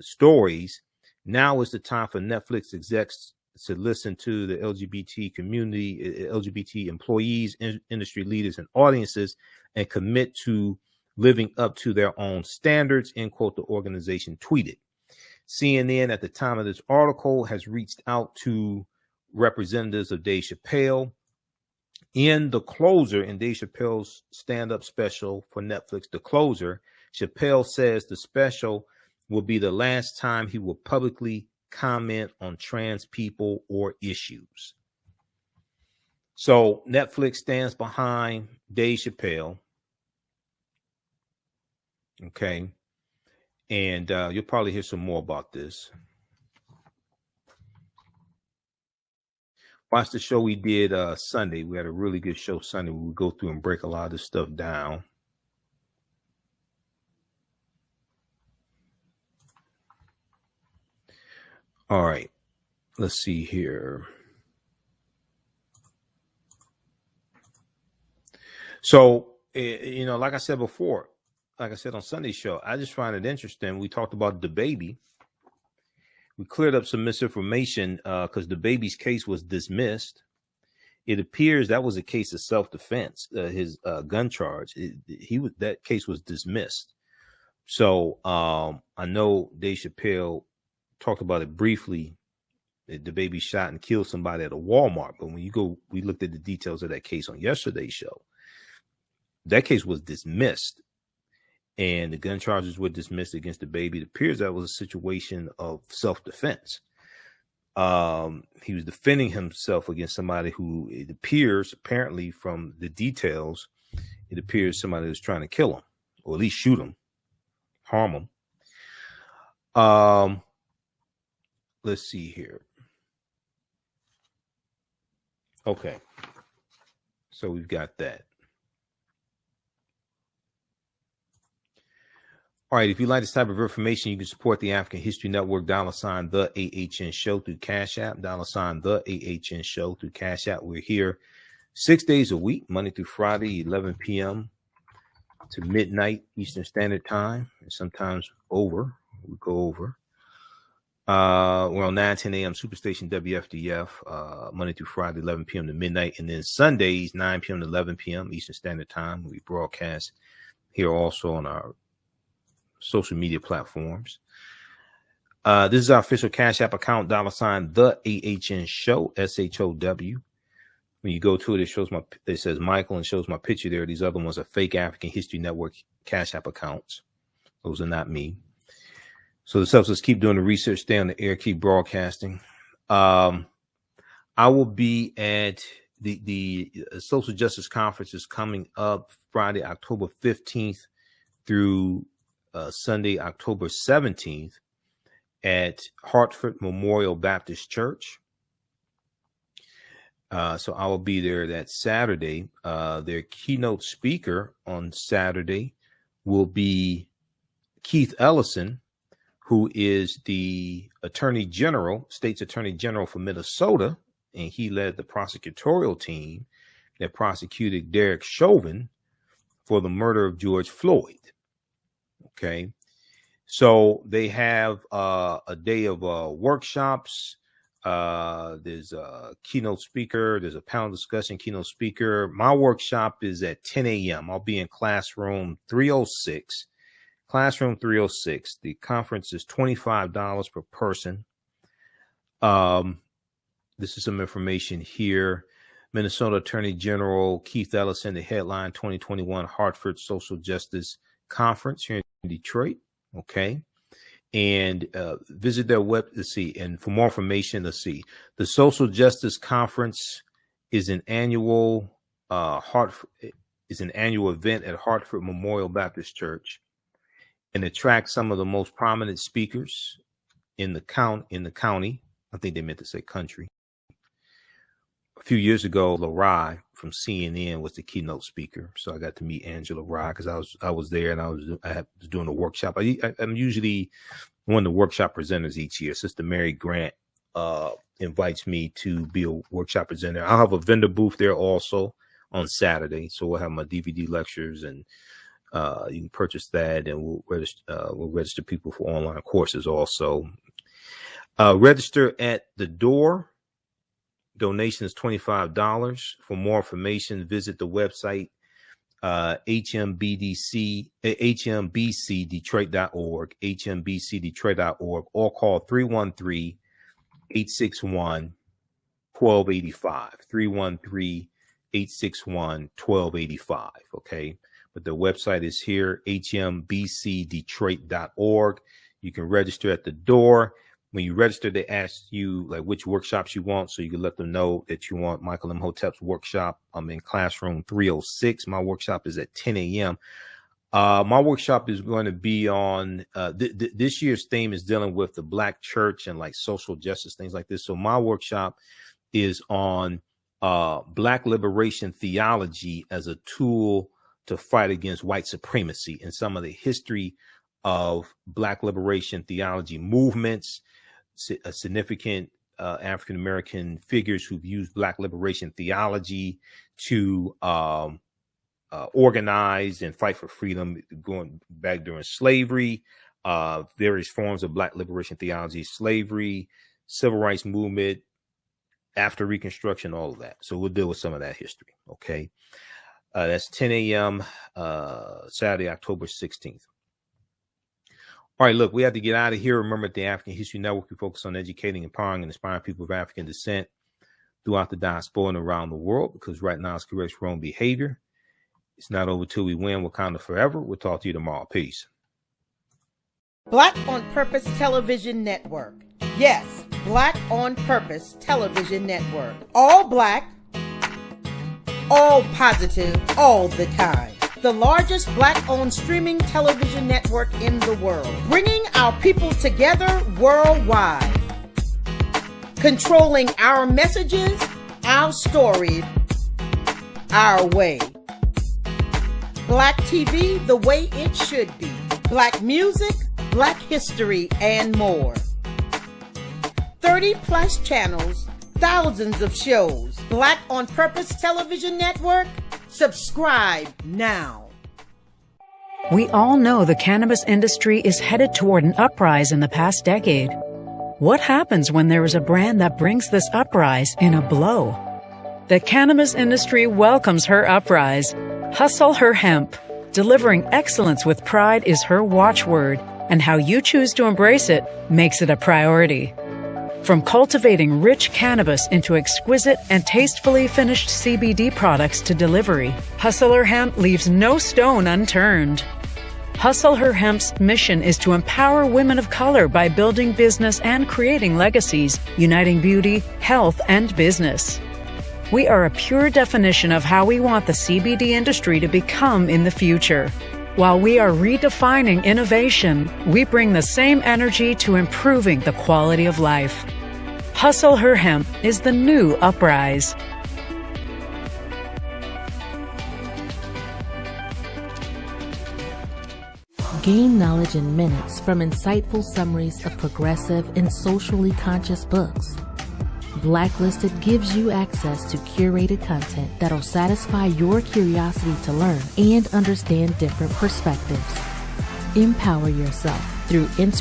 stories, now is the time for Netflix execs to listen to the LGBT community, LGBT employees, industry leaders, and audiences, and commit to living up to their own standards, end quote, the organization tweeted. CNN, at the time of this article, has reached out to representatives of Dave Chappelle. In The Closer, in Dave Chappelle's stand-up special for Netflix, The Closer, Chappelle says the special will be the last time he will publicly comment on trans people or issues. So Netflix stands behind Dave Chappelle. Okay. And you'll probably hear some more about this. Watch the show we did Sunday. We had a really good show Sunday. We go through and break a lot of this stuff down. All right. Let's see here. So, like I said before, like I said on Sunday's show, I just find it interesting. We talked about the baby. We cleared up some misinformation because the baby's case was dismissed. It appears that was a case of self-defense. His gun charge, that case was dismissed. So I know Dave Chappelle talked about it briefly. The baby shot and killed somebody at a Walmart. But when we looked at the details of that case on yesterday's show. That case was dismissed. And the gun charges were dismissed against the baby. It appears that was a situation of self-defense. He was defending himself against somebody who, it appears, apparently from the details, it appears somebody was trying to kill him, or at least shoot him, harm him. Let's see here. Okay. So we've got that. All right. If you like this type of information, you can support the African History Network, $ the AHN Show through Cash App, $ the AHN Show through Cash App. We're here 6 days a week, Monday through Friday, 11 p.m. to midnight Eastern Standard Time, and sometimes over. We go over. We're on 9:10 a.m. Superstation WFDF, Monday through Friday, 11 p.m. to midnight, and then Sundays, 9 p.m. to 11 p.m. Eastern Standard Time. We broadcast here also on our social media platforms. This is our official Cash App account, $ the AHN Show, SHOW. When you go to it, it says Michael and shows my picture there. These other ones are fake African History Network Cash App accounts. Those are not me. So the substance, keep doing the research, stay on the air, keep broadcasting. I will be at the Social Justice Conference is coming up Friday, October 15th through Sunday, October 17th at Hartford Memorial Baptist Church. So I will be there that Saturday. Their keynote speaker on Saturday will be Keith Ellison, who is the state's attorney general for Minnesota, and he led the prosecutorial team that prosecuted Derek Chauvin for the murder of George Floyd. Okay, so they have a day of workshops. There's a keynote speaker. There's a panel discussion, keynote speaker. My workshop is at 10 a.m. I'll be in classroom 306. Classroom 306. The conference is $25 per person. This is some information here. Minnesota Attorney General Keith Ellison, the headline 2021 Hartford Social Justice Conference here in Detroit. Okay. And visit their web. Let's see. And for more information, let's see. The Social Justice Conference is an annual event at Hartford Memorial Baptist Church, and attracts some of the most prominent speakers in the county. I think they meant to say country. A few years ago, Larai from CNN was the keynote speaker, so I got to meet Angela Rye because I was there and I was doing a workshop. I'm usually one of the workshop presenters each year. Sister Mary Grant invites me to be a workshop presenter. I'll have a vendor booth there also on Saturday, so we'll have my DVD lectures, and you can purchase that, and we'll register people for online courses also. Register at the door. Donation is $25. For more information, visit the website hmbcdetroit.org, hmbcdetroit.org, or call 313-861-1285, 313-861-1285. Okay, but the website is here, hmbcdetroit.org. You can register at the door. When you register, they ask you like which workshops you want, so you can let them know that you want Michael Imhotep's workshop. I'm in classroom 306. My workshop is at 10 a.m. My workshop is going to be on this year's theme is dealing with the Black church and like social justice, things like this. So my workshop is on Black liberation theology as a tool to fight against white supremacy, and some of the history of Black liberation theology movements, significant African-American figures who've used Black liberation theology to organize and fight for freedom, going back during slavery, various forms of Black liberation theology, slavery, civil rights movement, after Reconstruction, all of that. So we'll deal with some of that history. Okay. That's 10 a.m. Saturday, October 16th. All right, look, we have to get out of here. Remember, at the African History Network, we focus on educating, empowering, and inspiring people of African descent throughout the diaspora and around the world, because right now it's correct wrong behavior. It's not over till we win. Wakanda forever. We'll talk to you tomorrow. Peace. Black on Purpose Television Network. Yes, Black on Purpose television network. All black, all positive, all the time. The largest black-owned streaming television network in the world, bringing our people together worldwide. Controlling our messages, our stories, our way. Black TV the way it should be. Black music, black history, and more. 30+ channels, thousands of shows. Black on Purpose television network. Subscribe now. We all know the cannabis industry is headed toward an uprise in the past decade. What happens when there is a brand that brings this uprise in a blow? The cannabis industry welcomes her uprise. Hustle her hemp. Delivering excellence with pride is her watchword, and how you choose to embrace it makes it a priority. From cultivating rich cannabis into exquisite and tastefully finished CBD products to delivery, Hustle Her Hemp leaves no stone unturned. Hustle Her Hemp's mission is to empower women of color by building business and creating legacies, uniting beauty, health, and business. We are a pure definition of how we want the CBD industry to become in the future. While we are redefining innovation, we bring the same energy to improving the quality of life. Hustle Her Hemp is the new uprise. Gain knowledge in minutes from insightful summaries of progressive and socially conscious books. Blacklisted gives you access to curated content that'll satisfy your curiosity to learn and understand different perspectives. Empower yourself through inspiration.